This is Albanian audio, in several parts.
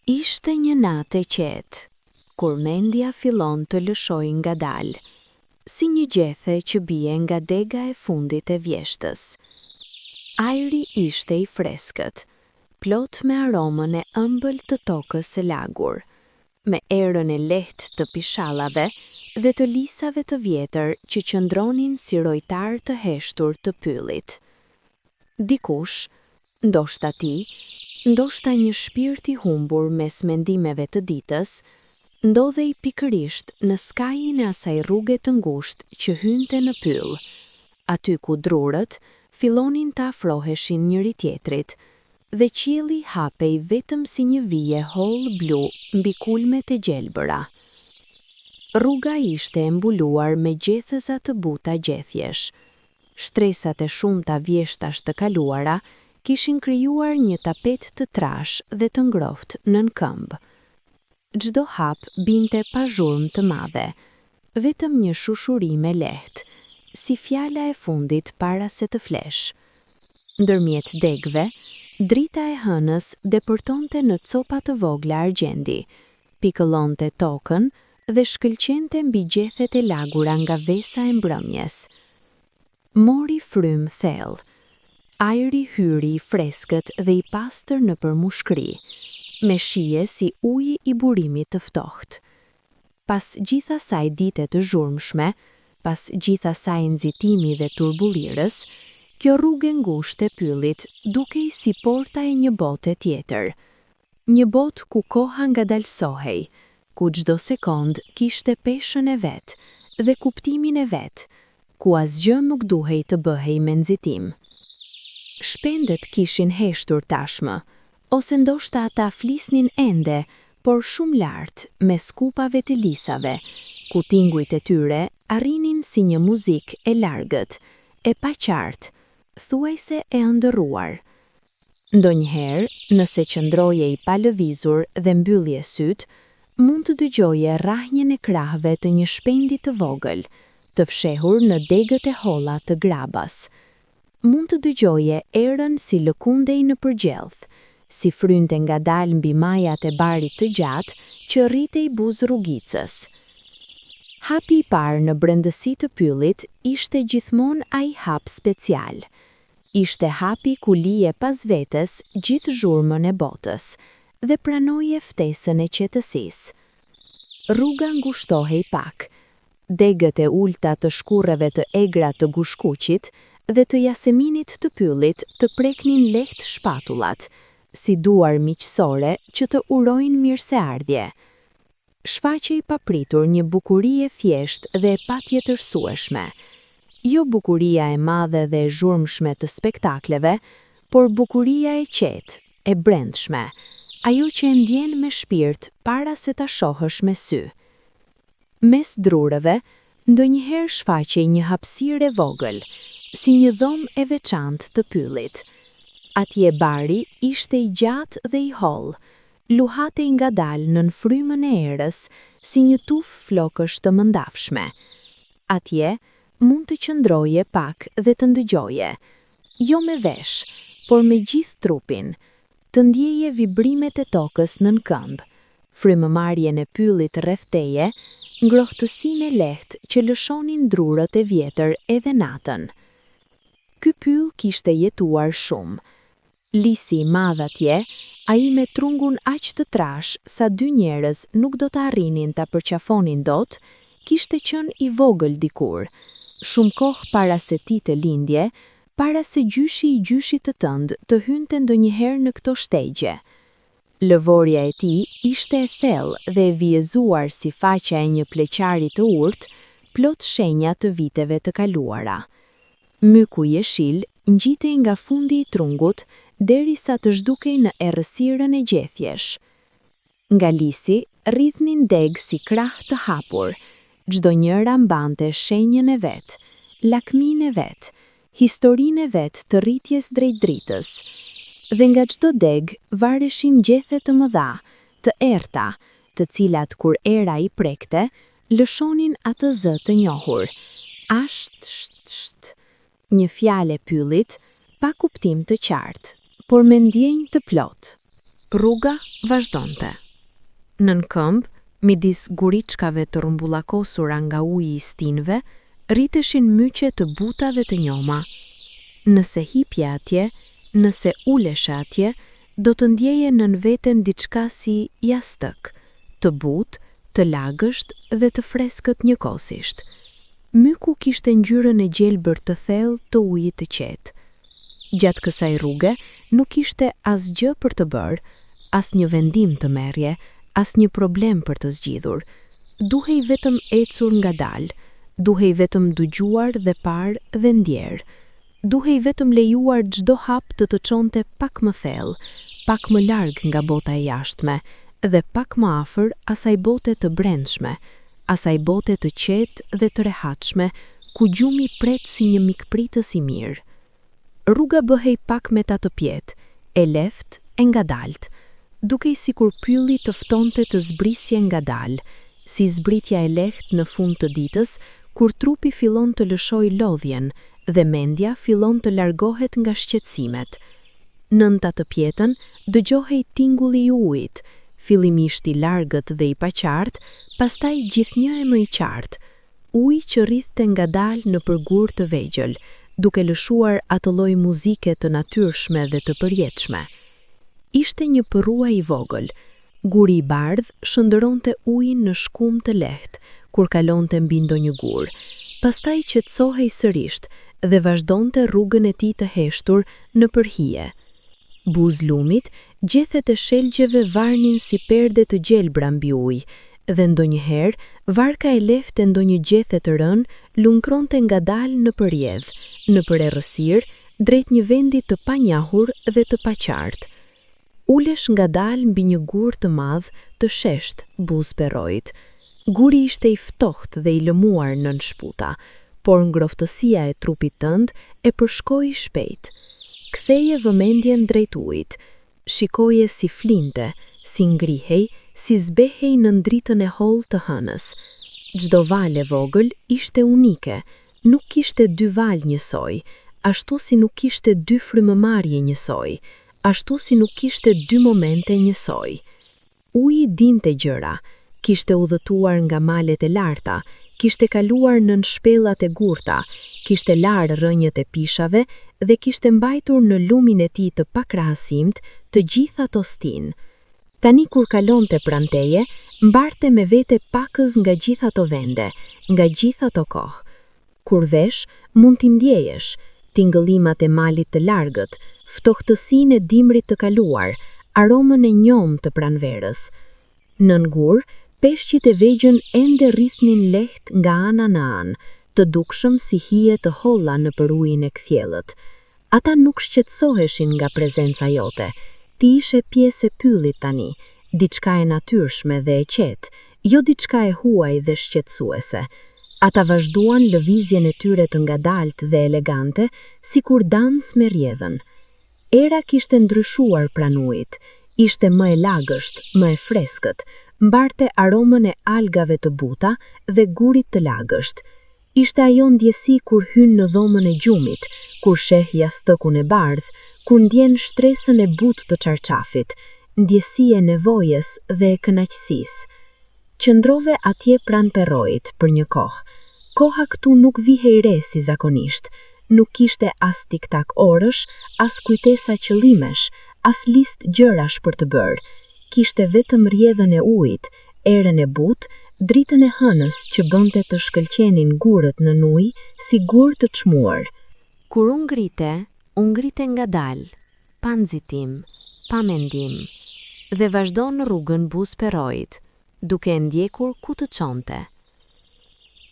Ishte një natë e qetë, kur mendja fillon të lëshoj ngadalë, si një gjethe që bie nga dega e fundit e vjeshtës. Ajri ishte i freskët, plot me aromën e ëmbël të tokës së lagur, me erën e lehtë të pishallave dhe të lisave të vjetër që qëndronin si rojtar të heshtur të pyllit. Dikush, ndoshta ti, ndoshta një shpirt i humbur mes mendimeve të ditës, ndodhej pikërisht në skajin e asaj rruge të ngushtë që hynte në pyll, aty ku drurët fillonin të afroheshin njëri tjetrit, dhe qielli hapej vetëm si një vije holl blu mbi kulmet e gjelbëra. Rruga ishte e mbuluar me gjethëza të buta gjethjesh. Shtresat e shumta vjeshtash të kaluara kishin krijuar një tapet të trash dhe të ngrohtë nën këmbë. Çdo hap binte pa zhurmë të madhe, vetëm një shushurim e lehtë, si fjala e fundit para se të flesh. Ndërmjet degëve, drita e hënës depërtonte në copa të vogla argjendi, pikëllonte tokën dhe shkëlqente mbi gjethet e lagura nga vesa e mbrëmjes. Mori frymë thellë. Ajri hyri i freskët dhe i pastër në përmushkri, me shije si uji i burimit të ftohtë. Pas gjitha saj dite të zhurmshme, pas gjitha saj nxitimi dhe turbullirës, kjo rrugë ngushtë e pyllit dukej si porta e një bote tjetër. Një botë ku koha ngadalsohej, ku çdo sekond kishte peshën e vet dhe kuptimin e vet, ku asgjë nuk duhej të bëhej me nxitim. Shpendet kishin heshtur tashmë, ose ndoshta ata flisnin ende, por shumë lart, me skupave të lisave, ku tingujt e tyre arrinin si një muzikë e largët, e paqartë, thuajse e ëndërruar. Ndonjëherë, nëse qëndroje i palëvizur dhe mbyllje syt, mund të dëgjoje rrahjen e krahëve të një shpendi të vogël, të fshehur në degët e holla të grabas. Mund të dëgjoje erën si lëkundej në përgjellth, si frynte ngadalë mbi majat e barit të gjatë që rritej buzë rrugicës. Hapi i parë në brendësi të pyllit ishte gjithmonë ai hap special. Ishte hapi ku lije pas vetes gjithë zhurmën e botës dhe pranoje ftesën e qetësisë. Rruga ngushtohej pak. Degët e ulta të shkurreve të egra të gushkuqit dhe të jaseminit të pyllit të preknin lehtë shpatullat, si duar miqësore që të urojnë mirëseardhje. Shfaqej papritur një bukuri e thjeshtë dhe e patjetërsueshme. Jo bukuria e madhe dhe e zhurmshme të spektakleve, por bukuria e qetë, e brendshme, ajo që e ndjen me shpirt para se ta shohësh me sy. Mes drurëve, ndonjëherë shfaqej një hapësirë e vogël, si një dhomë e veçantë të pyllit. Atje bari ishte i gjatë dhe i hollë, luhatej ngadalë nën frymën e erës si një tuf flokësh të mëndafshme. Atje mund të qëndroje pak dhe të ndëgjoje, jo me vesh, por me gjithë trupin, të ndjeje vibrimet e tokës nën këmbë, frymëmarrjen e pyllit rreth teje, ngrohtësinë e lehtë që lëshonin drurët e vjetër edhe natën. Ky pyll kishte jetuar shumë. Lisi i madh atje, ai me trungun aq të trash sa dy njerëz nuk do të arrinin ta përqafonin dot, kishte qenë i vogël dikur, shumë kohë para se ti të lindje, para se gjyshi i gjyshit të tënd të hynte ndonjëherë në këto shtegje. Lëvorja e tij ishte e thellë dhe e vjezuar si faqja e një pleqari të urtë, plot shenja të viteve të kaluara. Myku jeshil ngjitej nga fundi i trungut derisa të zhdukej në errësirën e gjethjesh. Nga lisi rrithnin degë si krah të hapur, çdo njëra mbante shenjën e vet, lakminë e vet, historinë e vet të rritjes drejt dritës. Dhe nga çdo degë vareshin gjethe të mëdha, të errta, të cilat kur era i prekte, lëshonin atë zë të njohur. Asht, një fjalë e pyllit, pa kuptim të qartë, por me ndjenjë të plotë. Rruga vazhdonte. Nën këmbë, midis guriçkave të rrumbullakosura nga uji i stinëve, rriteshin myqe të buta dhe të njoma. Nëse hipje atje, nëse uleshe atje, do të ndjeje nën veten diçka si jastëk, të butë, të lagësht dhe të freskët njëkohësisht. Myku kishte ngjyrën e gjelbër të thellë të ujit të qetë. Gjatë kësaj rruge nuk ishte asgjë për të bërë, asnjë vendim të merrje, asnjë problem për të zgjidhur. Duhej vetëm ecur ngadalë, duhej vetëm dëgjuar dhe parë dhe ndjerë. Duhej vetëm lejuar çdo hap të çonte pak më thellë, pak më larg nga bota e jashtme dhe pak më afër asaj bote të brendshme, asaj bote të qetë dhe të rehatshme, ku gjumi pret si një mikpritës i mirë. Rruga bëhej pak me ta të pjetë, e lehtë, e ngadalt, dukej sikur pylli të ftonte të zbrisje ngadalë, si zbritja e lehtë në fund të ditës, kur trupi fillon të lëshoj lodhjen dhe mendja fillon të largohet nga shqetësimet. Nën ta të pjetën, dëgjohej tingulli i ujit, fillimisht i largët dhe i paqartë, pastaj gjithnjë e më i qartë, uji që rrithte ngadalë nëpër gur të vegjël, duke lëshuar atë lloj muzike të natyrshme dhe të përjetshme. Ishte një përrua i vogël. Guri i bardhë shëndëronte ujin në shkum të lehtë kur kalonte mbi ndonjë gur. Pastaj qetësohej sërish dhe vazhdonte rrugën e tij të heshtur nëpër hije. Buzë lumit, gjethet e shelgjeve varnin si perde të gjelbra mbi ujë, dhe ndonjëherë varka e lehtë e ndonjë gjethe të rënë lunkronte ngadalë në përjedh, në për errësirë, drejt një vendi të panjahur dhe të paqartë. Ulesh ngadalë mbi një gur të madh të shesht, buzë perojit. Guri ishte i ftohtë dhe i lëmuar nën shputa, por ngroftësia e trupit tënd e përshkoi shpejt. Ktheje vëmendjen drejt ujit. Shikoje si flinte, si ngrihej, si zbehej në dritën e hollë të hënës. Çdo valë e vogël ishte unike, nuk kishte dy valë njësoj, ashtu si nuk kishte dy frymëmarrje njësoj, ashtu si nuk kishte dy momente njësoj. Uji dinte gjëra, kishte udhëtuar nga malet e larta, kishte kaluar nën shpellat e gurta, kishte larë rrënjët e pishave dhe kishte mbajtur në lumin e tij të pakrahasimtë të gjitha ato stinë. Tani kur kalonte pranë teje, mbarte me vete pakës nga gjitha ato vende, nga gjitha ato kohë. Kur vesh, mund t'i ndjejesh, tingëllimat e malit të largët, ftohtësinë e dimrit të kaluar, aromën e njom të pranverës. Nën gur, peshqit e vegjën ende rrithnin lehtë nga ana në anë, të dukshëm si hije të holla nëpër ujin e kthjellët. Ata nuk shqetësoheshin nga prezenca jote. Ti ishe pjesë e pyllit tani, diçka e natyrshme dhe e qetë, jo diçka e huaj dhe shqetësuese. Ata vazhduan lëvizjen e tyre të ngadaltë dhe elegante, sikur dans me rjedhën. Era kishte ndryshuar pranë ujit, ishte më e lagësht, më e freskët, mbarte aromën e algave të buta dhe gurit të lagësht. Ishte ajo ndjesi kur hyn në dhomën e gjumit, kur sheh jastëkun e bardhë, kur ndjen shtresën e butë të çarçafit, ndjesi e nevojës dhe e kënaqësisë. Qëndrove atje pranë perrojit për një kohë. Koha këtu nuk vihej re si zakonisht, nuk kishte as tiktak orësh, as kujtesa qëllimesh, as listë gjërash për të bërë. Kishte vetëm rjedhën e ujit, erën e butë, dritën e hënës që bënte të shkëlqenin gurët në ujë si gur të çmuar. Kur u ngrite ngadalë, pa nxitim, pa mendim, dhe vazhdon rrugën buzë perrojit, duke ndjekur ku të çonte.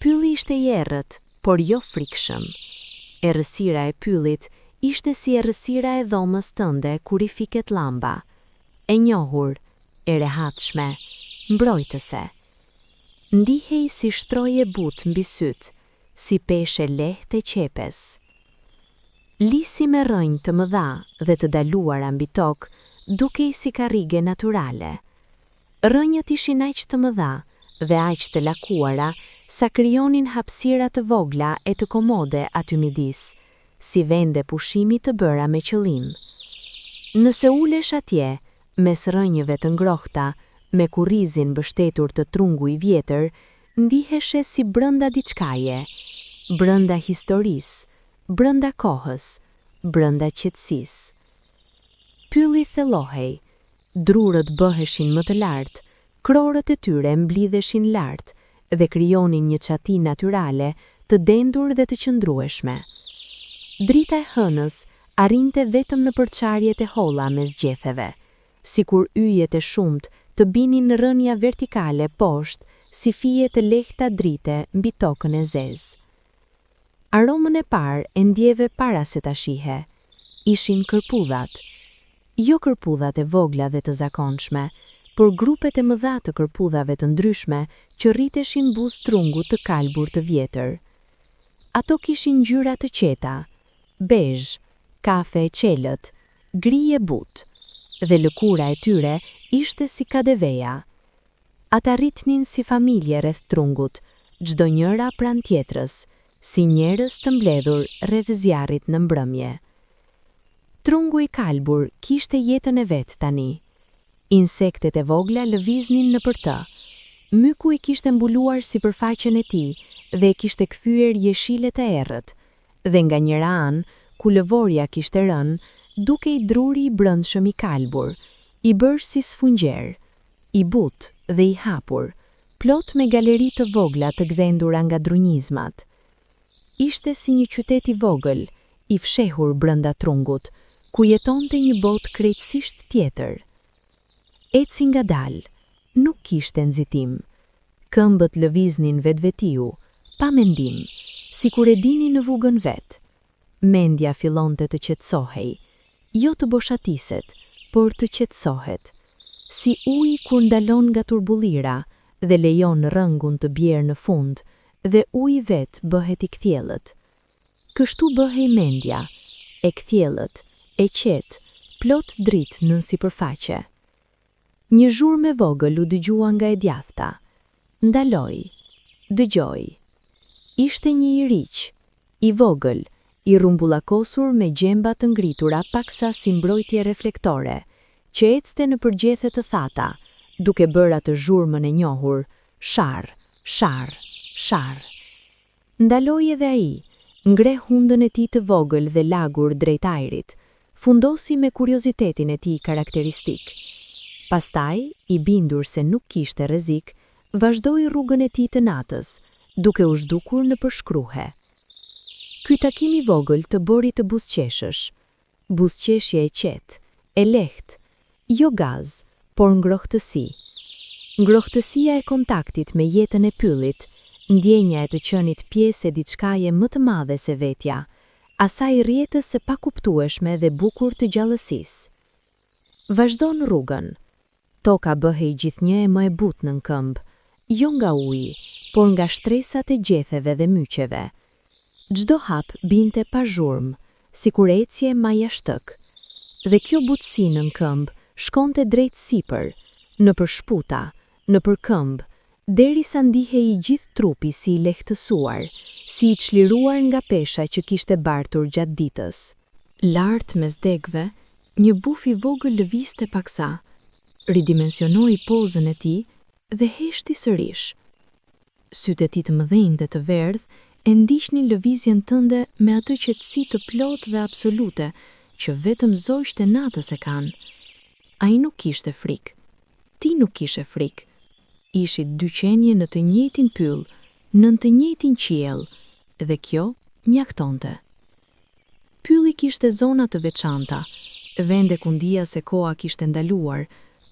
Pylli ishte i errët, por jo frikshëm. Errësira e pyllit ishte si errësira e dhomës tënde kur i fiket llamba, e njohur, e rehatshme, mbrojtëse. Ndihej si shtroje butë mbi syt, si peshë lehtë e qepes. Lisi me rrënjë të mëdha dhe të daluara mbi tokë, dukej si karrige natyrale. Rrënjët ishin aq të mëdha dhe aq të lakuara sa krijonin hapësira të vogla e të komode aty midis, si vende pushimi të bëra me qëllim. Nëse ulesh atje, mes rënjëve të ngrohta, me kurrizin mbështetur të trungu i vjetër, ndiheshe si brënda diçkaje, brënda historisë, brënda kohës, brënda qetësisë. Pylli thellohej, drurët bëheshin më të lartë, krorët e tyre mblidheshin lart dhe krijonin një çati natyrale të dendur dhe të qëndrueshme. Drita e hënës arrinte vetëm në përçarjet e holla mes gjetheve, sikur yjet e shumt të binin në rënja vertikale poshtë si fije të lehta drite mbi tokën e zezë. Aromën e parë e ndjeve para se ta shihe. Ishin kërpudhat. Jo kërpudhat e vogla dhe të zakonshme, por grupet e mëdha të kërpudhave të ndryshme që rriteshin buzë trungu të kalbur të vjetër. Ato kishin ngjyra të qeta, bezh, kafe e qelët, gri e butë, dhe lëkura e tyre ishte si kadeveja. Ata rritnin si familje rreth trungut, çdo njëra pranë tjetrës, si njerëz të mbledhur rreth zjarrit në mbrëmje. Trungu i kalbur kishte jetën e vet tani. Insektet e vogla lëviznin nëpër të. Myku i kishte mbuluar sipërfaqen e tij dhe e kishte kthyer jeshile të errët, dhe nga njëra anë, ku lëvorja kishte rënë, dukej druri i brendshëm i kalbur, i bërë si sfungjer, i butë dhe i hapur, plot me galeri të vogla të gdhendura nga drunjizmat. Ishte si një qytet i vogël, i fshehur brenda trungut, ku jetonte një botë krejtësisht tjetër. Eci ngadalë, nuk kishte nxitim. Këmbët lëviznin vetvetiu, pa mendim, sikur e dinin në vugën vet. Mendja fillonte të qetësohej, jo të boshatiset, por të qetësohet, si uji kur ndalon nga turbullira dhe lejon rrëngun të bjerë në fund, dhe uji vet bëhet i kthjellët. Kështu bëhej mendja, e kthjellët, e qetë, plot dritë nën sipërfaqe. Një zhurmë e vogël u dëgjua nga e djathta. Ndaloi, dëgjoi. Ishte një i riq, i vogël, i rrumbullakosur me gjemba të ngritura paksa si mbrojtje reflektore, që ecte në përgjethe të thata, duke bërë atë zhurmën e njohur, sharr, sharr, sharr. Ndaloi edhe ai, ngre hundën e tij të vogël dhe lagur drejt ajrit, fundosi me kuriozitetin e tij karakteristik. Pastaj, i bindur se nuk kishte rrezik, vazhdoi rrugën e tij të natës, duke u zhdukur në përshkruhe. Ky takim i vogël të bori të buzëqeshësh. Buzëqeshje e qetë, e lehtë, jo gaz, por ngrohtësi. Ngrohtësia e kontaktit me jetën e pyllit, ndjenja e të qenit pjesë e diçkaje më të madhe se vetja, asaj rrjetës së pakuptueshme dhe bukur të gjallësisë. Vazhdon rrugën. Toka bëhej gjithnjë e më e butë nën këmbë, jo nga uji, por nga shtresat e gjetheve dhe myqeve. Çdo hap binte pa zhurmë, sikur ecje ma jashtëk. Dhe kjo butësi nën këmbë shkonte drejt sipër, nëpër shputa, nëpër këmbë, derisa ndihej i gjithë trupi si i lehtësuar, si i çliruar nga pesha që kishte bartur gjatë ditës. Lart mes degëve, një buf i vogël lëvizte paksa, ridimensionoi pozën e tij dhe heshti sërish. Sytë e tij të mëdhenj dhe të verdh e ndiqnin lëvizjen tënde me atë qetësi të plotë dhe absolute që vetëm zogjtë e natës e kanë. Ai nuk kishte frikë. Ti nuk kishe frikë. Ishit dy qenie në të njëjtin pyll, nën të njëjtin qiell, dhe kjo mjaktonte. Pylli kishte zona të veçanta, vende ku ndija se koha kishte ndaluar,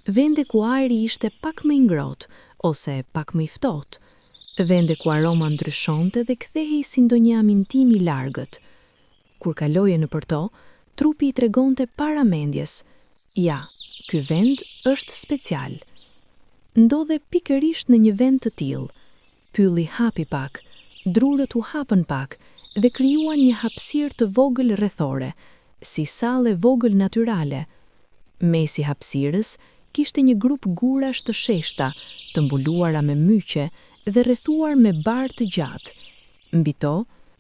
vende ku ajri ishte pak më i ngrohtë ose pak më i ftohtë, vende ku aroma ndryshonte dhe kthehej si ndonjë amintim i largët. Kur kaloje nëpër to, trupi i tregonte para mendjes, ja, ky vend është special. Ndodhe pikërisht në një vend të tillë. Pylli hapi pak, drurët u hapën pak dhe krijuan një hapësirë të vogël rrethore, si sallë e vogël natyrale. Mesi hapësirës kishte një grup gurash të sheshta, të mbuluara me myqe dhe rrethuar me barë të gjatë. Mbi to,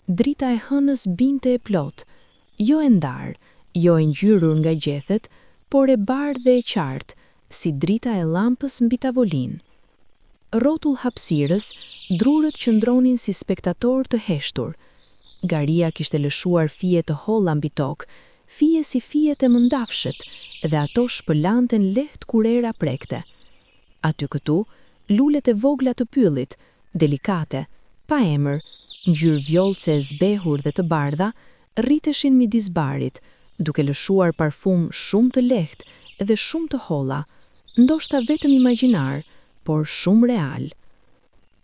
drita e hënës binte e plot, jo e ndarë, jo e ngjyrur nga gjethet, por e bardhë dhe e qartë, si drita e llampës mbi tavolinë. Rrotull hapësirës, drurët qëndronin si spektator të heshtur. Garia kishte lëshuar fije të holla mbi tokë, fije si fijet e mëndafshët, dhe ato shpëlanten lehtë kur era prekte. Aty këtu, lulet e vogla të pyllit, delikate, pa emër, ngjyrë vjollce e zbehur dhe të bardha, rriteshin midis barit, duke lëshuar parfum shumë të lehtë dhe shumë të holla, ndoshta vetëm imagjinar, por shumë real.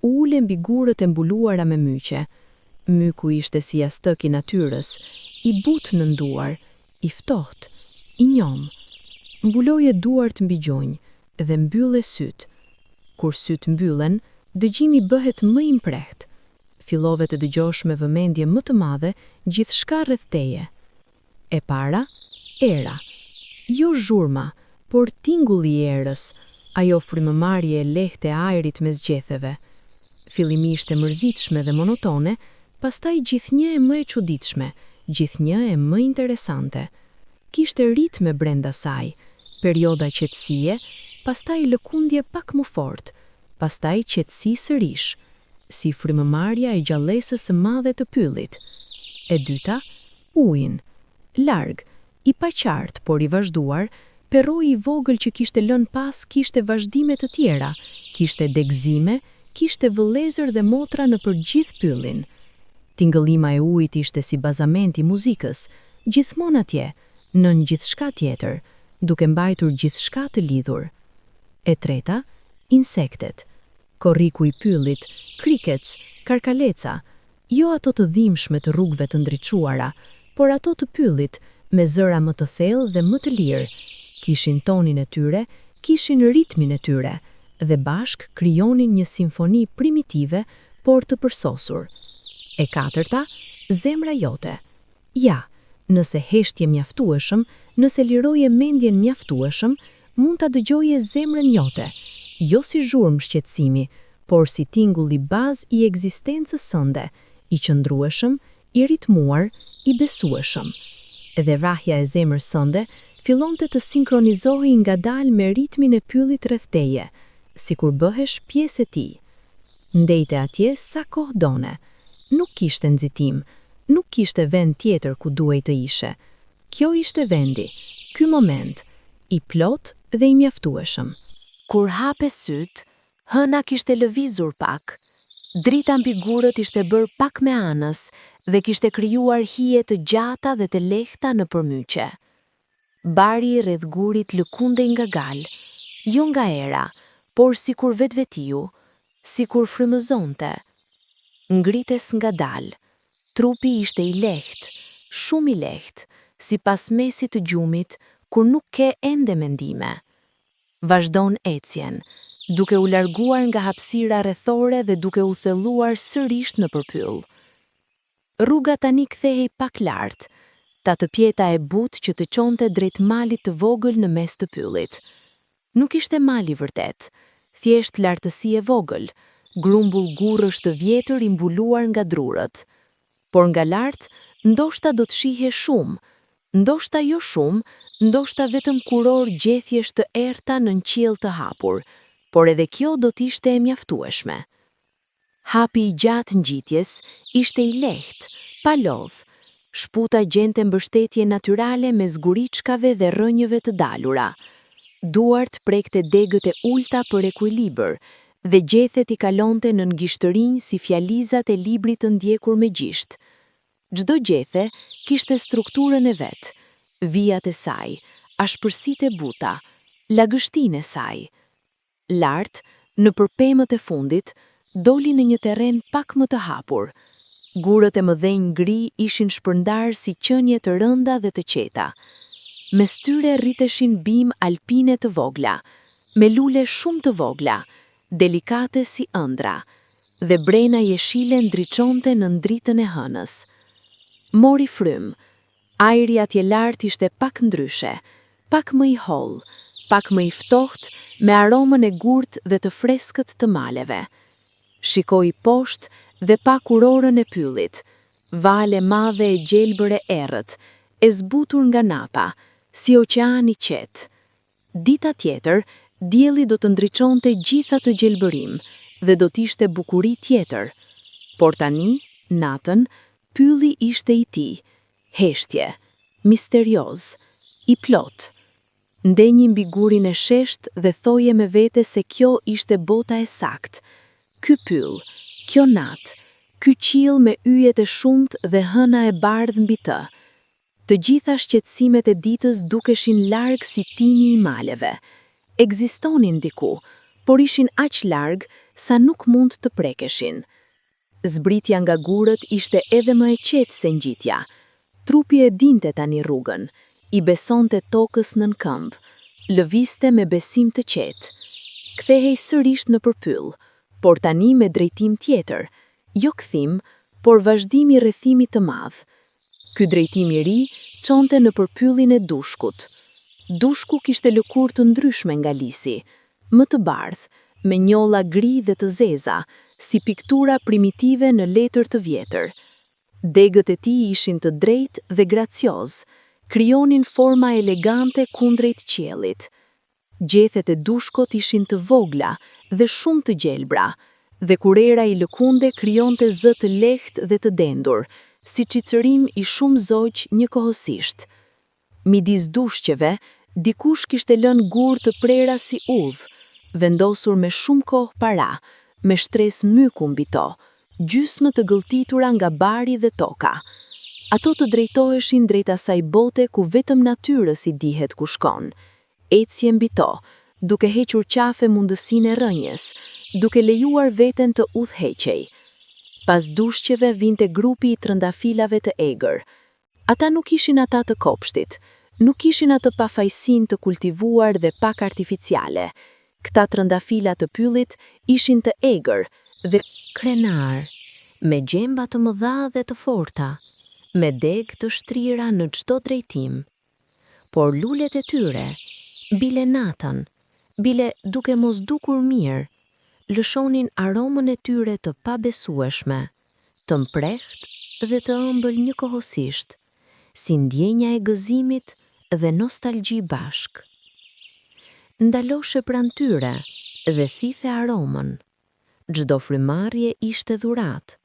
Ule mbi gurët e mbuluara me myqe. Myku ishte si jastëk i natyrës, i butë në nduar, i ftohtë, i njom. Mbuloje duart mbi gjunjë dhe mbylle sytë. Kur sytë mbyllen, dëgjimi bëhet më i mprehtë. Fillove të dëgjosh me vëmendje më të madhe gjithçka rreth teje. E para, era. Jo zhurma, por tingulli i erës, ajo frymëmarrje e lehtë e ajrit mes gjetheve. Fillimisht e mërzitshme dhe monotone, pastaj gjithnjë e më e çuditshme, gjithnjë e më interesante. Kishte ritme brenda saj, perioda qetësie, pastaj lëkundje pak më fort, pastaj qetësi sërish, si frymëmarrja e gjallësës së madhe të pyllit. E dyta, ujin. Larg, i paqartë por i vazhduar, perroji i vogël që kishte lënë pas kishte vazhdime të tjera, kishte degëzime, kishte vëllezër dhe motra në përgjithë pyllin. Tingëllima e ujit ishte si bazament i muzikës, gjithmonë atje, nën gjithçka tjetër, duke mbajtur gjithçka të lidhur. E treta, insektet. Korriku i pyllit, krikec, karkaleca, jo ato të dhimbshme të rrugëve të ndriçuara, por ato të pyllit, me zëra më të thellë dhe më të lirë. Kishin tonin e tyre, kishin ritmin e tyre, dhe bashk krijonin një simfoni primitive, por të përsosur. E katërta, zemra jote. Ja, nëse heshtje mjaftueshëm, nëse liroje mendjen mjaftueshëm, mund ta dëgjoje zemrën jote, jo si zhurmë shqetësimi, por si tingulli bazë i ekzistencës sënde, i qëndrueshëm, i ritmuar, i besueshëm. Edhe vrahja e zemrës sënde fillonte të sinkronizohej ngadalë me ritmin e pyllit rreth teje, sikur bëhesh pjesë e tij. Ndejte atje sa kohë done. Nuk kishte nxitim, nuk kishte vend tjetër ku duhej të ishe. Kjo ishte vendi, ky moment, i plot dhe i mjaftueshëm. Kur hape syt, hëna kishte lëvizur pak. Drita mbi gurët ishte bërë pak me anës dhe kishte krijuar hije të gjata dhe të lehta në përmyqe. Bari rreth gurit lëkundej nga gal, jo nga era, por sikur vetvetiu, sikur frymëzonte. Ngrites ngadalë. Trupi ishte i lehtë, shumë i lehtë, sipas mesit të gjumit, kur nuk ke ende mendime. Vazhdon ecjen, duke u larguar nga hapësira rrethore dhe duke u thelluar sërish në përpyll. Rruga tani kthehej pak lart, ta të pjeta e butë që të çonte drejt malit të vogël në mes të pyllit. Nuk ishte mali vërtet, thjesht lartësi e vogël, grumbull gurrësh të vjetër i mbuluar nga drurët. Por nga lart, ndoshta do të shihe shumë, ndoshta jo shumë, ndoshta vetëm kuror gjethjesh të errta nën qiell të hapur, por edhe kjo do të ishte e mjaftueshme. Hapi i gjatë ngjitjes ishte i lehtë, pa lodh. Shputa gjente mbështetje natyrale mes guriçkave dhe rrënjëve të dalura. Duart prekte degët e ulta për ekuilibër, dhe gjethet i kalonte në ngishtërinj si fjalizat e librit të ndjekur me gjisht. Çdo gjethe kishte strukturën e vet, vijat e saj, ashpërsitë e buta, lagështinë e saj. Lart, në përpemët e fundit, doli në një terren pak më të hapur. Gurët e mëdhenj gri ishin shpërndar si qenie të rënda dhe të qeta. Mes tyre rriteshin bim alpine të vogla, me lule shumë të vogla, delikate si ëndra, dhe brena jeshile ndriçonte në dritën e hënës. Mori frym. Ajri atje lart ishte pak ndryshe, pak më i holl, pak më i ftohtë, me aromën e gurtë dhe të freskët të maleve. Shikoi poshtë dhe pa kurorën e pyllit, vale madhe e gjelbër e errët, e zbutur nga napa, si oqeani qetë. Dita tjetër, dielli do të ndriçonte gjitha të gjelbërim dhe do t'ishte bukuri tjetër. Por tani, natën, pylli ishte i tij, heshtje, misterioz, i plot. Ndenji mbi gurin e shesht dhe thoje me vete se kjo ishte bota e sakt. Ky pyll, kjo natë, ky qiell me yjet e shumt dhe hëna e bardhë mbi të. Të gjitha shqetësimet e ditës dukeshin larg si tini i maleve. Ekzistonin diku, por ishin aq larg sa nuk mund të prekeshin. Zbritja nga gurët ishte edhe më e qetë se ngjitja. Trupi e dinte tani rrugën, i besonte tokës nën këmbë, lëviste me besim të qetë. Kthehej sërish në përpyll, por tani me drejtim tjetër, jo kthim, por vazhdim i rrethimit të madh. Ky drejtim i ri çonte në përpyllin e dushkut. Dushku kishte lëkurë të ndryshme nga lisi, më të bardhë, me njolla gri dhe të zeza, si piktura primitive në letër të vjetër. Degët e tij ishin të drejtë dhe gracioz, krijonin forma elegante kundrejt qiellit. Gjethet e dushkut ishin të vogla dhe shumë të gjelbra, dhe kur era i lëkunde krijonte zë të lehtë dhe të dendur, si çicërim i shumë zogj njëkohësisht. Midis dushqeve, dikush kishte lënë gurë të prera si udhë, vendosur me shumë kohë para, me shtresë myku mbi to, gjysmë të gëlltitura nga bari dhe toka. Ato të drejtoheshin drejt asaj bote ku vetëm natyrës i dihet ku shkon. Ecje mbi to, duke hequr qafe mundësinë e rënjes, duke lejuar veten të udhëheqej. Pas dushqeve vinte grupi i trëndafilave të egër. Ata nuk ishin ata të kopshtit, nuk ishin atë pafajësinë të kultivuar dhe pak artificiale. Këta trëndafila të pyllit ishin të egër dhe krenar, me gjemba të mëdha dhe të forta, me degë të shtrira në çdo drejtim. Por lulet e tyre, bile natën, bile duke mos dukur mirë, lëshonin aromën e tyre të pabesueshme, të mprehtë dhe të ëmbël njëkohësisht, si ndjenja e gëzimit dhe nostalgji bashk. Ndaloshe pranë tyre dhe thithe aromën. Çdo frymarrje ishte dhuratë.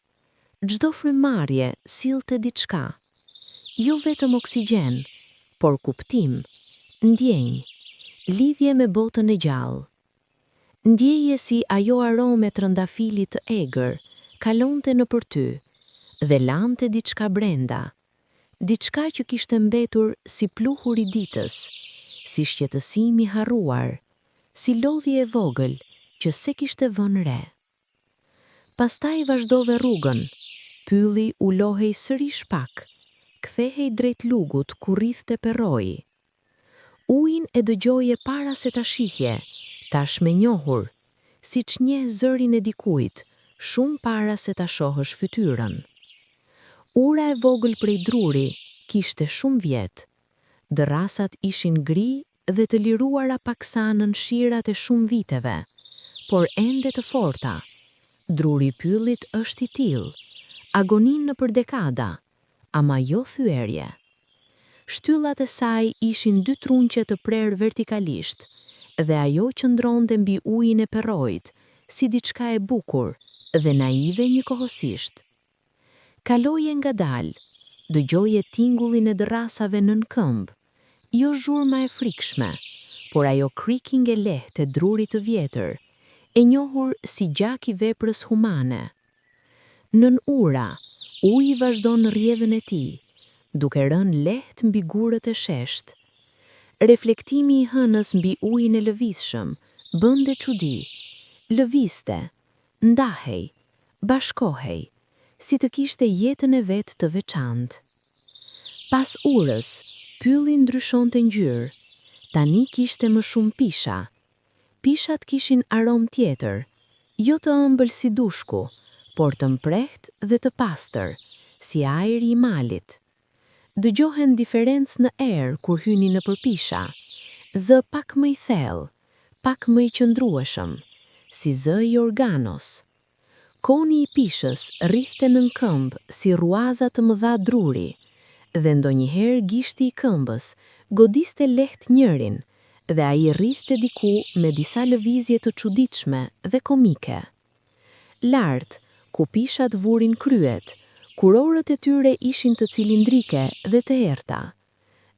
Çdo frymarrje sillte diçka. Jo vetëm oksigjen, por kuptim, ndjenjë, lidhje me botën e gjallë. Ndjeje si ajo aromë e trëndafilit të egër kalonte nëpër ty dhe lante diçka brenda, diçka që kishte mbetur si pluhur i ditës, si shqetësim i harruar, si lodhje e vogël që se kishte vënë re. Pastaj vazhdove rrugën, pylli u lohej sërish pak, kthehej drejt lugut ku rrithte perroi. Ujin e dëgjoje para se ta shihje, tash me njohur, siç njeh zërin e dikujt, shumë para se ta shohësh fytyrën. Ura e vogël prej druri kishte shumë vjet. Dërrasat ishin gri dhe të liruara paksa nën shirat e shumë viteve, por ende të forta. Druri i pyllit është i tillë, agonin nëpër dekada, ama jo thyerje. Shtyllat e saj ishin dy trunqe të prerë vertikalisht, dhe ajo qëndronte mbi ujin e perrojit, si diçka e bukur dhe naive njëkohësisht. Kaloje ngadalë, dëgjoje tingullin e dërrasave nën këmbë, jo zhurma e frikshme, por ajo kriking e lehtë e drurit të vjetër, e njohur si gjak i veprës humane. Nën ura, uji vazhdon rrjedhën e tij, duke rënë lehtë mbi gurët e shesht. Reflektimi i hënës mbi ujin e lëvizshëm bënte çudi. Lëvizte, ndahej, bashkohej, si të kishte jetën e vet të veçantë. Pas urës, pylli ndryshonte ngjyrë. Tani kishte më shumë pisha. Pishat kishin aromë tjetër, jo të ëmbël si dushku, por të mprehtë dhe të pastër, si ajri i malit. Dëgjohen diferencë në erë kur hyni nëpër pisha, zë pak më i thellë, pak më i qëndrueshëm, si zë i organos. Koni i pishës rrithte nën këmbë si ruaza të mëdha druri, dhe ndonjëherë gishti i këmbës godiste lehtë njërin, dhe ai rrithte diku me disa lëvizje të çuditshme dhe komike. Lart, ku pishat vurin kryet, kurorët e tyre ishin të cilindrike dhe të errta.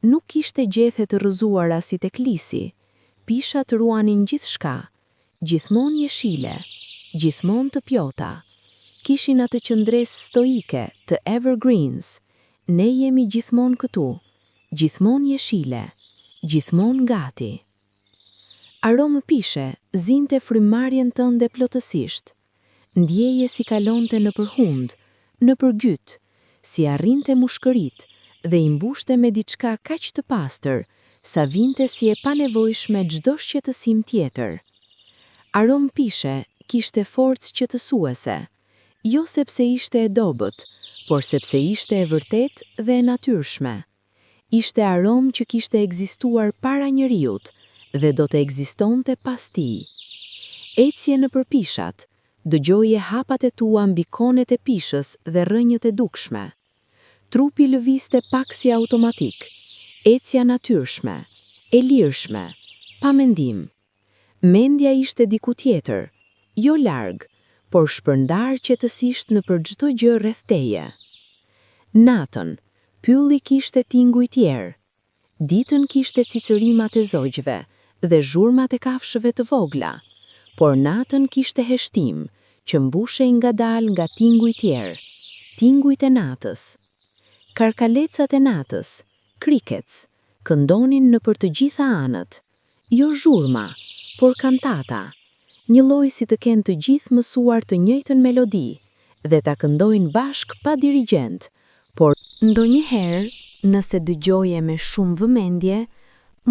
Nuk kishte gjethe të rrëzuara si tek lisi, pishat ruanin gjithçka, gjithmonë jeshile, gjithmonë të pjota. Kishin atë qëndresë stoike të evergreens, ne jemi gjithmonë këtu, gjithmonë jeshile, gjithmonë gati. Aromë pishe zinte frymarrjen tënde plotësisht. Ndjeje si kalonte në përhund, në përgyt, si arrinte mushkërit dhe i mbushte me diçka kaq të pastër, sa vinte si e panevojshme çdo shqetësim tjetër. Aromë pishe kishte forcë qetësuese, jo sepse ishte e dobët, por sepse ishte e vërtet dhe e natyrshme. Ishte aromë që kishte ekzistuar para njeriut dhe do të ekzistonte pas tij. Ecje në përpishat, dëgjoje hapat e tua mbi konet e pishës dhe rrënjët e dukshme. Trupi lëvizte pak si automatik, ecja natyrshme, e lirshme, pa mendim. Mendja ishte diku tjetër, jo larg, por shpërndar qetësisht nëpër çdo gjë rreth teje. Natën, pylli kishte tinguj tjerë. Ditën kishte cicërimat e zogjve dhe zhurmat e kafshëve të vogla, por natën kishte heshtim, që mbushej ngadalë nga tinguj tjerë, tingujt e natës. Karkalecat e natës, crickets, këndonin nëpër të gjitha anët, jo zhurma, por kantata, një lloj si të kenë të gjithë mësuar të njëjtën melodi dhe ta këndojnë bashk pa dirigjent, por ndonjëherë, nëse dëgjoje me shumë vëmendje,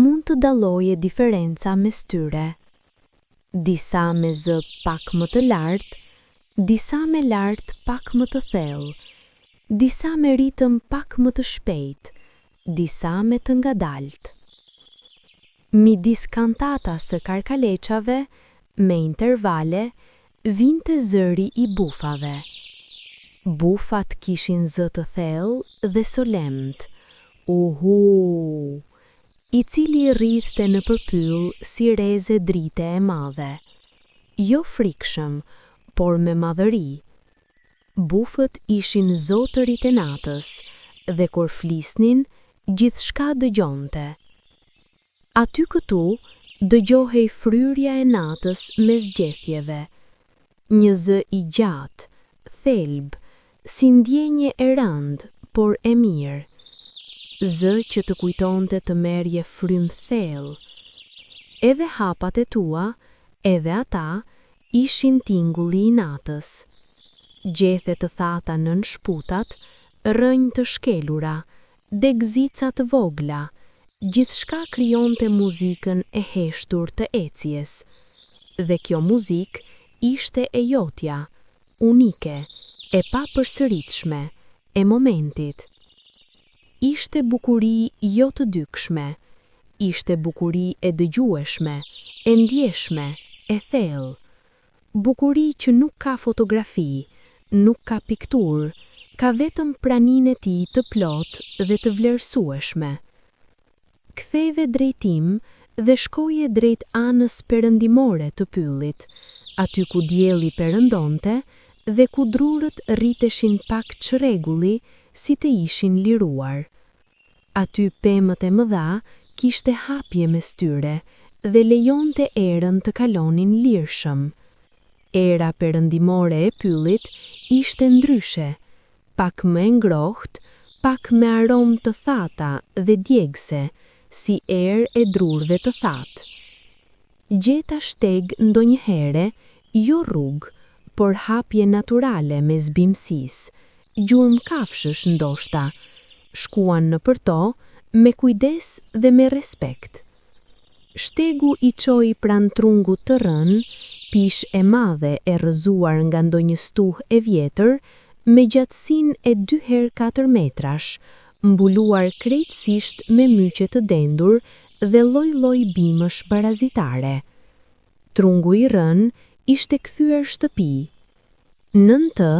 mund të dalloje diferenca mes tyre. Disa me zë pak më të lartë, disa me lart pak më të thellë, disa me ritëm pak më të shpejt, disa me të ngadalt. Midis kantatas së karkaleçave, me intervale, vinte zëri i bufave. Bufat kishin zë të thellë dhe solemt, uhu, i cili rrithte në përpyll si reze drite e madhe. Jo frikshëm, por me madhëri. Bufët ishin zotërit e natës, dhe kur flisnin, gjithçka dëgjonte. Aty këtu dëgjohej fryrja e natës mes gjethjeve. Një zë i gjatë, thelb, si ndjenje e rëndë, por e mirë. Zë që të kujtonte të merje frym thellë. Edhe hapat e tua, edhe ata, ishin tingulli i natës. Gjethe të thata nën shputat, rrënjë të shkelura, degëzica të vogla, gjithçka krijonte muzikën e heshtur të ecjes. Dhe kjo muzikë ishte e jotja, unike, e papërsëritshme, e momentit. Ishte bukuri jo të dykshme, ishte bukuri e dëgjueshme, e ndjeshme, e thellë. Bukuri që nuk ka fotografi, nuk ka pikturë, ka vetëm praninë e tij të plotë dhe të vlerësueshme. Ktheve drejtim dhe shkoje drejt anës perëndimore të pyllit, aty ku dielli perëndonte dhe ku drurët rriteshin pak çrregulli si të ishin liruar. Aty pemët e mëdha kishte hapje mes tyre dhe lejonte erën të kalonin lirshëm. Era perëndimore e pyllit ishte ndryshe, pak më ngrohtë, pak me aromë të thata dhe djegëse, si erë e drurëve të thatë. Gjeta shteg ndonjëhere, jo rrugë, por hapje naturale me zbimësisë, gjurmë kafshësh ndoshta, shkuan nëpër to me kujdes dhe me respekt. Shtegu i çoi pranë trungut të rënë, pish e madhe e rrëzuar nga ndonjë stuh e vjetër, me gjatësinë e 2x4 metrash, mbuluar krejtësisht me myqe të dendur dhe lloj-lloj bimësh barazitare. Trungu i rënë ishte kthyer shtëpi. Nën të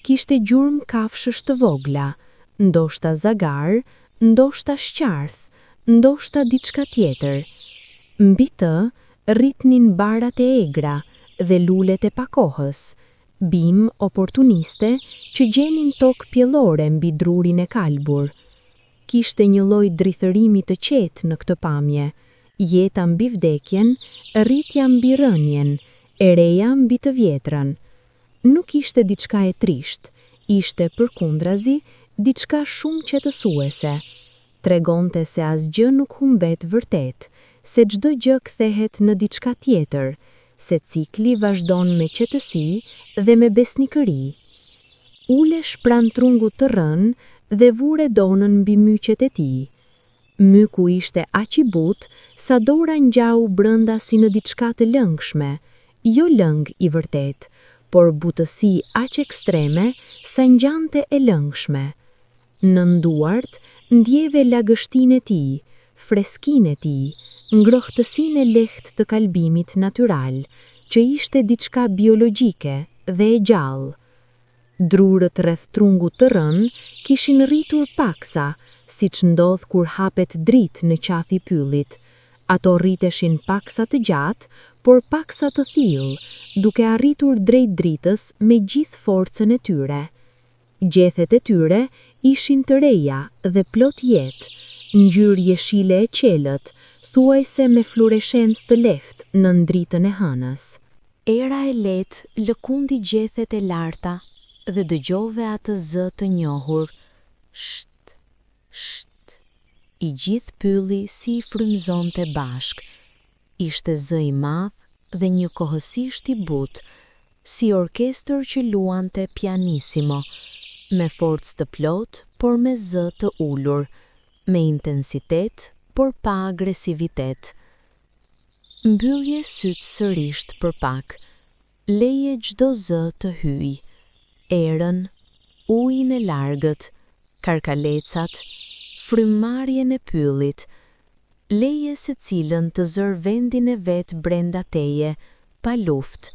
kishte gjurmë kafshësh të vogla, ndoshta zagar, ndoshta shqarth, ndoshta diçka tjetër. Mbi të rritnin barat e egra dhe lulet e pakohës, bim oportuniste që gjenin tokë pjellore mbi drurin e kalbur. Kishte një lloj drithërimi të qetë në këtë pamje, jeta mbi vdekjen, rritja mbi rënjen, e reja mbi të vjetrën. Nuk ishte diçka e trisht, ishte përkundrazi diçka shumë qetësuese. Tregonte se asgjë nuk humbet vërtet, se çdo gjë kthehet në diçka tjetër, se cikli vazhdon me qetësi dhe me besnikëri. Ulesh pranë trungut të rënë dhe vure donën mbi myqet e tij. Myku ishte aq i butë sa dora ngjau brenda si në diçka të lëngshme, jo lëng i vërtet, por butësi aq ekstreme sa ngjante e lëngshme. Në nduart ndjeve lagështinë e tij, freskinë e tij, ngrohtësinë e lehtë të kalbimit natyral, që ishte diçka biologjike dhe e gjallë. Drurët rreth trungut të rënë kishin rritur paksa, siç ndodh kur hapet dritë në qathi i pyllit. Ato rriteshin paksa të gjatë, por paksa të thillë, duke arritur drejt dritës me gjithë forcën e tyre. Gjethet e tyre ishin të reja dhe plot jetë, ngjyrë jeshile e qelët, thuajse me fluorescencë të lehtë në dritën e hënës. Era e lehtë lëkundi gjethet e larta dhe dëgjove atë zë të njohur. Sht, sht. I gjithë pylli si i frymëzonte bashk. Ishte zë i madh dhe njëkohësisht i butë, si orkestër që luante pianissimo, me forcë të plotë, por me zë të ulur, me intensitet, por pa agresivitet. Mbyllje sytë sërisht për pak, leje çdo zë të hyjë, erën, ujin e largët, karkalecat, frymëmarrjen e pyllit, leje se cilën të zër vendin e vet brenda teje, pa luftë,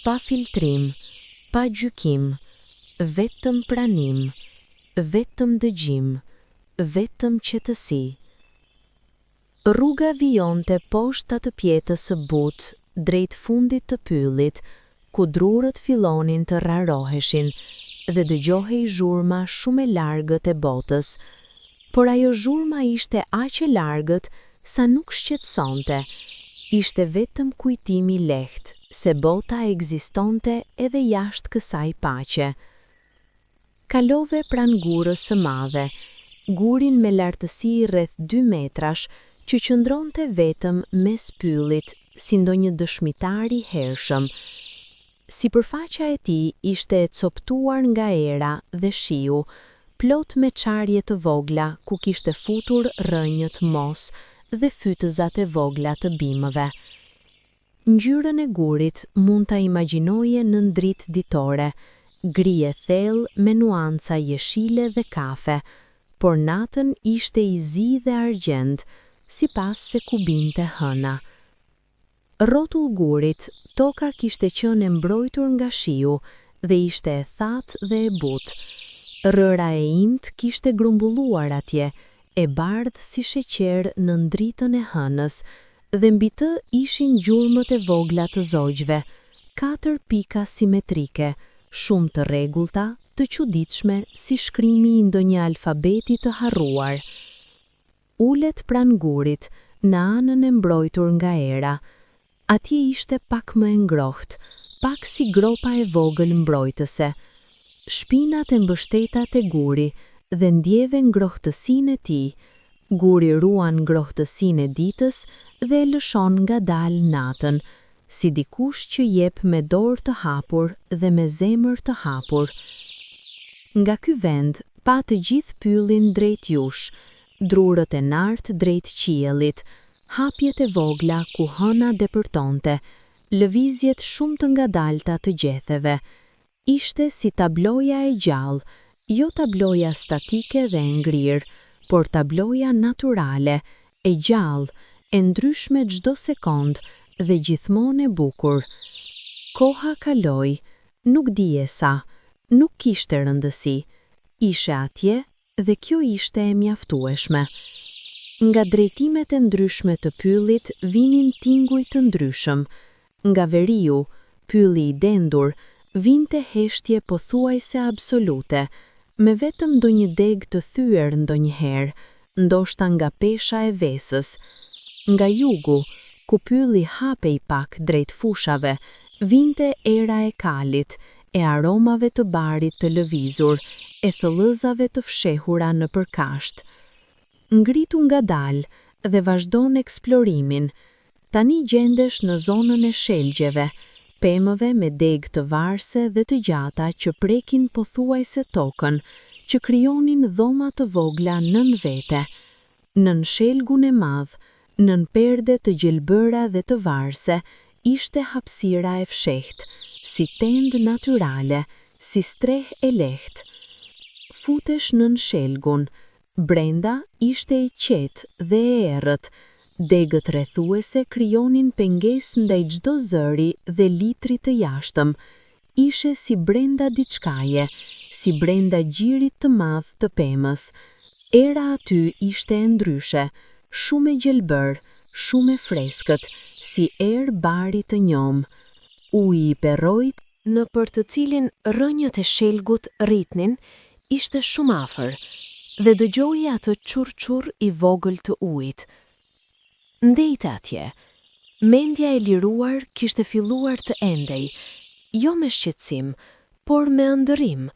pa filtrim, pa gjykim, vetëm pranim, vetëm dëgjim, vetëm qetësi. Rruga vijonte poshtë atë pjetës së butë, drejt fundit të pyllit, ku drurët fillonin të raroheshin dhe dëgjohej zhurma shumë e largët e botës, por ajo zhurma ishte aq e largët sa nuk shqetësonte, ishte vetëm kujtimi lehtë se bota ekzistonte edhe jashtë kësaj paqe. Kalove pranë gurës së madhe, gurin me lartësi rreth 2 metrash që qëndronte vetëm mes pyllit si ndonjë dëshmitar i hershëm. Sipërfaqja e tij ishte e coptuar nga era dhe shiu, plot me çarje të vogla ku kishte futur rrënjët mos dhe fytëzat e vogla të bimëve. Ngjyrën e gurit mund ta imagjinoje në dritë ditore, gri e thellë me nuanca jeshile dhe kafe, por natën ishte i zi dhe argjend, sipas se ku binte hëna. Rrotull gurit, toka kishte qenë e mbrojtur nga shiu dhe ishte e thatë dhe e butë. Rëra e imt kishte grumbulluar atje, e bardhë si sheqer në dritën e hënës, dhe mbi të ishin gjurmët e vogla të zogjve, 4 pika simetrike, shumë të rregullta, të çuditshme si shkrimi i ndonjë alfabeti të harruar. Ulet pranë gurit, në anën e mbrojtur nga era. Atje ishte pak më e ngrohtë, pak si gropa e vogël mbrojtëse. Shpinat e mbështeta te guri dhe ndjeve ngrohtësinë e tij. Guri ruan ngrohtësinë e ditës dhe e lëshon ngadalë natën, si dikush që jep me dorë të hapur dhe me zemër të hapur. Nga ky vend pa të gjithë pyllin drejt jush, drurët e nartë drejt qiellit, hapjet e vogla ku hëna depërtonte, lëvizjet shumë të ngadalta të gjetheve. Ishte si tabloja e gjallë, jo tabloja statike dhe e ngrirë, por tabloja naturale, e gjallë, e ndryshme çdo sekond dhe gjithmonë e bukur. Koha kaloi, nuk dije sa, nuk kishte rëndësi, ishe atje dhe kjo ishte e mjaftueshme. Nga drejtimet e ndryshme të pyllit vinin tinguj të ndryshëm. Nga veriu, pylli i dendur, vinte heshtje pothuajse absolute, me vetëm ndonjë deg të thyer ndonjëherë, ndoshta nga pesha e vesës. Nga jugu, ku pylli hapej pak drejt fushave, vinte era e kalit, e aromave të barit të lëvizur, e thëllëzave të fshehura në përkasht. Ngritu ngadalë dhe vazhdon eksplorimin. Tani gjendesh në zonën e shelgjeve, pemëve me degë të varse dhe të gjata që prekin pothuajse tokën, që krijonin dhoma të vogla nën vete. Nën shelgun e madh, nën perde të gjelbëra dhe të varse, ishte hapësira e fshehtë, si tendë natyrale, si streh e lehtë. Futesh nën shelgun. Brenda ishte i qetë dhe e errët. Degët rrethuese krijonin pengesë ndaj çdo zëri dhe litri të jashtëm. Ishe si brenda diçkaje, si brenda gjirit të madh të pemës. Era aty ishte e ndryshe, shumë e gjelbër, shumë e freskët, si erë bari të njom. Uji i perrojt, në për të cilin rrënjët e shelgut rritnin, ishte shumë afër, dhe dëgjoi atë çurr-çurr i vogël të ujit. Ndejtë atje, mendja e liruar kishte filluar të endej, jo me shqetësim, por me ëndërrim.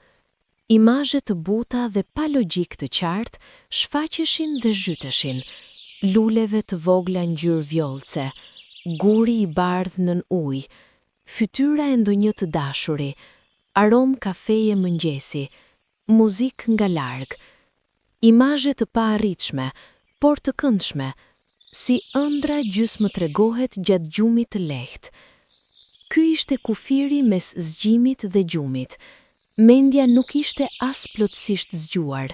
Imazhe të buta dhe pa logjik të qartë shfaqeshin dhe zhyteshin, luleve të vogla ngjyrë vjollce, guri i bardhë nën ujë, fytyra e ndonjë të dashuri, aromë kafeje mëngjesi, muzikë nga larg. Imazhe të paarritshme, por të këndshme, si ëndra gjysmë tregohet gjatë gjumit të lehtë. Ky ishte kufiri mes zgjimit dhe gjumit. Mendja nuk ishte as plotësisht zgjuar,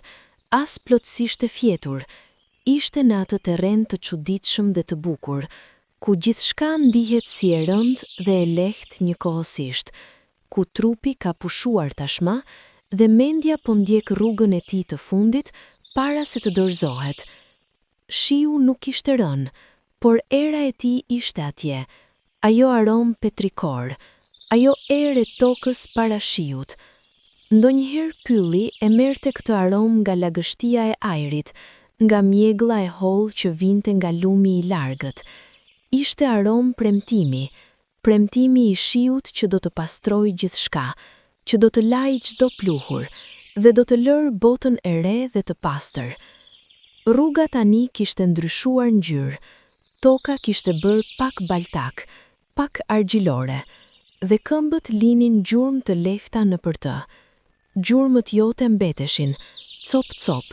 as plotësisht e fjetur. Ishte në atë terren të çuditshëm dhe të bukur, ku gjithçka ndihet si e rëndë dhe e lehtë njëkohësisht, ku trupi ka pushuar tashmë dhe mendja po ndjek rrugën e tij të fundit para se të dorëzohet. Shiu nuk ishte rënë, por era e tij ishte atje, ajo aromë petrikor, ajo erë e tokës para shiut. Ndonjëherë pylli e merrte këtë aromë nga lagështia e ajrit, nga mjeglla e hollë që vinte nga lumi i largët. Ishte aromë premtimi i shiut që do të pastrojë gjithçka, që do të lajë çdo pluhur dhe do të lërë botën e re dhe të pastër. Rruga tani kishte ndryshuar ngjyrë, toka kishte bërë pak baltak, pak argjilore, dhe këmbët linin gjurmë të lehta nëpër të. Gjurmët jote mbeteshin, cop-cop,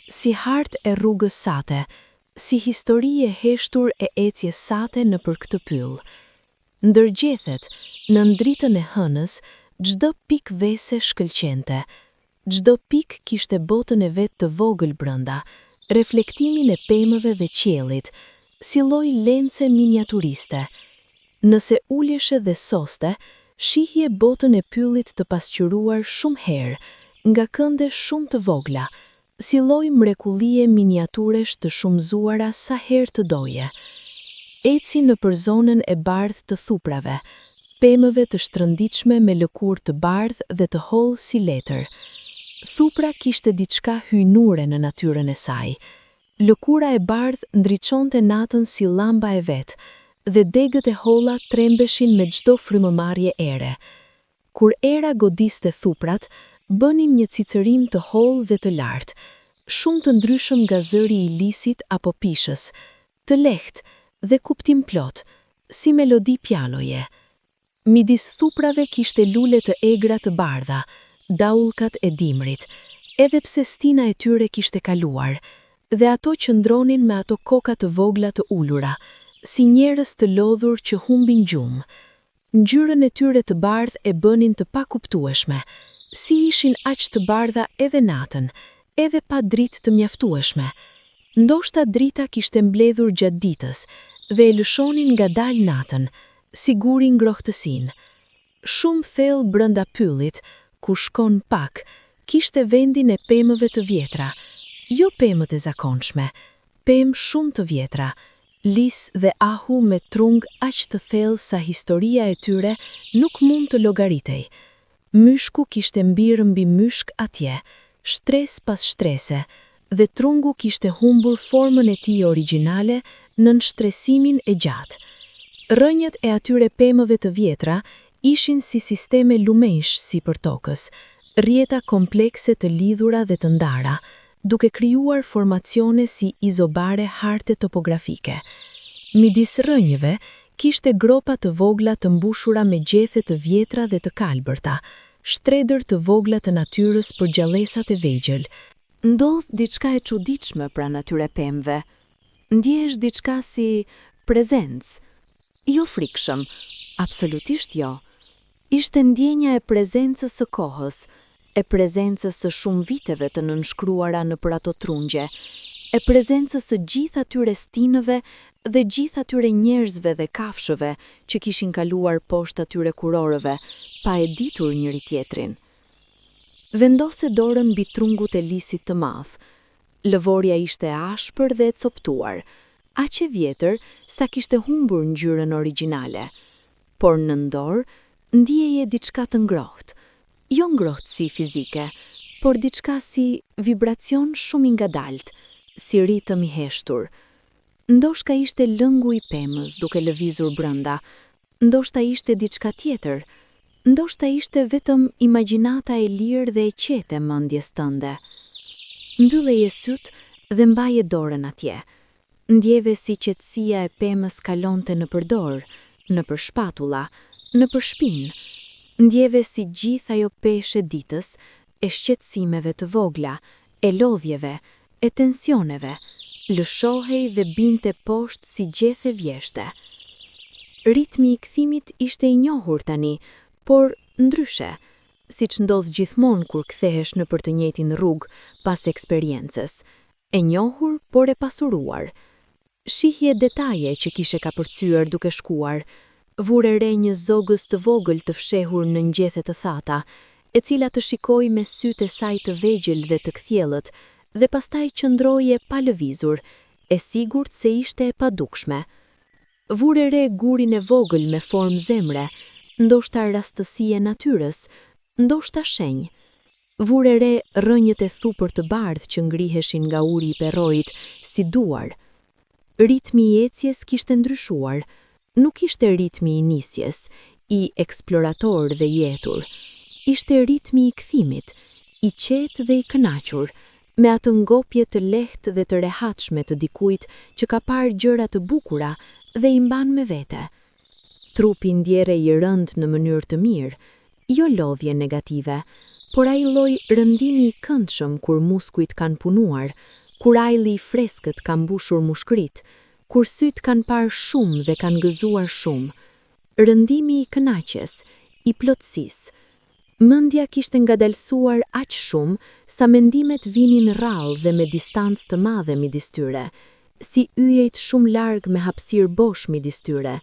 si hartë e rrugës sate, si histori e heshtur e ecjes sate nëpër këtë pyll. Ndërgjethet, në dritën e hënës, çdo pikë vese shkëlqente. Çdo pikë kishte botën e vet të vogël brenda, reflektimin e pemëve dhe qiellit, si lloj lence miniaturiste. Nëse uleshe dhe soste, shihje botën e pyllit të pasqyruar shumë herë, nga kënde shumë të vogla, si lloj mrekullie miniaturesh të shumëzuara sa herë të doje. Eci nëpër zonën e bardhë të thuprave, pemëve të shtrënditshme me lëkurë të bardhë dhe të hollë si letër. Thupra kishte diçka hynure në natyrën e saj. Lëkura e bardhë ndriçonte natën si llamba e vet, dhe degët e holla trembeshin me çdo frymëmarrje ere. Kur era godiste thuprat, bënin një cicërim të hollë dhe të lartë, shumë të ndryshëm nga zëri i lisit apo pishës, të lehtë dhe kuptim plot, si melodi pianoje. Midis thuprave kishte lule të egra të bardha, daullkat e dimrit, edhe pse stina e tyre kishte kaluar, dhe ato qëndronin me ato koka të vogla të ulura, si njerëz të lodhur që humbin gjumë. Ngjyrën e tyre të bardhë e bënin të pakuptueshme, si ishin aq të bardha edhe natën, edhe pa dritë të mjaftueshme. Ndoshta drita kishte mbledhur gjatë ditës dhe e lëshonin ngadalë natën, si guri ngrohtësinë. Shumë thellë brenda pyllit, ku shkon pak, kishte vendin e pemëve të vjetra, jo pemët e zakonshme, pemë shumë të vjetra, lis dhe ahu me trung aq të thellë sa historia e tyre nuk mund të llogaritej. Myshku kishte mbirë mbi myshk atje, shtresë pas shtrese, dhe trungu kishte humbur formën e tij origjinale nën shtresimin e gjatë. Rrënjët e atyre pemëve të vjetra ishin si sisteme lumenjsh sipër tokës, rrjeta komplekse të lidhura dhe të ndara, duke krijuar formacione si izobare harte topografike. Midis rrënjëve kishte gropa të vogla të mbushura me gjethe të vjetra dhe të kalbërta, shtredër të vogla të natyrës për gjallësat e vegjël. Ndodh diçka e çuditshme pranë atyre pemëve. Ndjehesh diçka si prezencë, jo frikshëm, absolutisht jo. Ishte ndjenja e prezencës së kohës, e prezencës së shumë viteve të nënshkruara nëpër ato trungje, e prezencës së gjithë atyre stinëve dhe gjithë atyre njerëzve dhe kafshëve që kishin kaluar poshtë atyre kurorëve, pa e ditur njëri tjetrin. Vendose dorën mbi trungut e lisit të madh. Lëvorja ishte ashpër dhe e coptuar, aq e vjetër sa kishte humbur ngjyrën origjinale. Por në dorë ndjeje diçka të ngrohtë, jo ngrohtësi fizike, por diçka si vibracion shumë i ngadalt, si ritëm i heshtur. Ndoshta ishte lëngu i pemës duke lëvizur brenda, ndoshta ishte diçka tjetër, ndoshta ishte vetëm imagjinata e lirë dhe e qetë e mendjes tënde. Mbylleje syt dhe mbaje dorën atje. Ndjeve si qetësia e pemës kalonte nëpër dorë, nëpër shpatulla, nëpër shpinë. Ndjeve si gjithë ajo peshë e ditës, e shqetësimeve të vogla, e lodhjeve, e tensioneve, lëshohej dhe binte poshtë si gjethe vjeshte. Ritmi i kthimit ishte i njohur tani, por ndryshe, siç ndodh gjithmonë kur kthehesh nëpër të njëjtin rrugë pas eksperiencës, e njohur por e pasuruar. Shihje detaje që kishe kapërcyer duke shkuar, vure re një zogës të vogël të fshehur në ngjethe të thata, e cila të shikoi me sytë e saj të vegjël dhe të kthjellët, dhe pastaj qëndroi e pa lëvizur, e sigurt se ishte e padukshme. Vure re gurin e vogël me formë zemre, ndoshta rastësi e natyrës, ndoshta shenjë. Vure re rrënjët e thupër të bardhë që ngriheshin nga uri i perrojit si duar. Ritmi i ecjes kishte ndryshuar, nuk ishte ritmi i nisjes, i eksplorator dhe jetur. Ishte ritmi i kthimit, i qetë dhe i kënaqur, me atë ngopje të lehtë dhe të rehatshme të dikujt që ka parë gjëra të bukura dhe i mban me vete. Trupi ndjere i rënd në mënyrë të mirë, jo lodhje negative, por ai lloj rëndimi i këndshëm kur muskujt kanë punuar, kur ajli i freskët ka mbushur mushkërit, kur syt kanë parë shumë dhe kanë gëzuar shumë. Rëndimi i kënaqjes, i plotësisë. Mendja kishte ngadalsuar aq shumë sa mendimet vinin rrallë dhe me distancë të madhe midis tyre, si yjet shumë larg me hapësirë bosh midis tyre,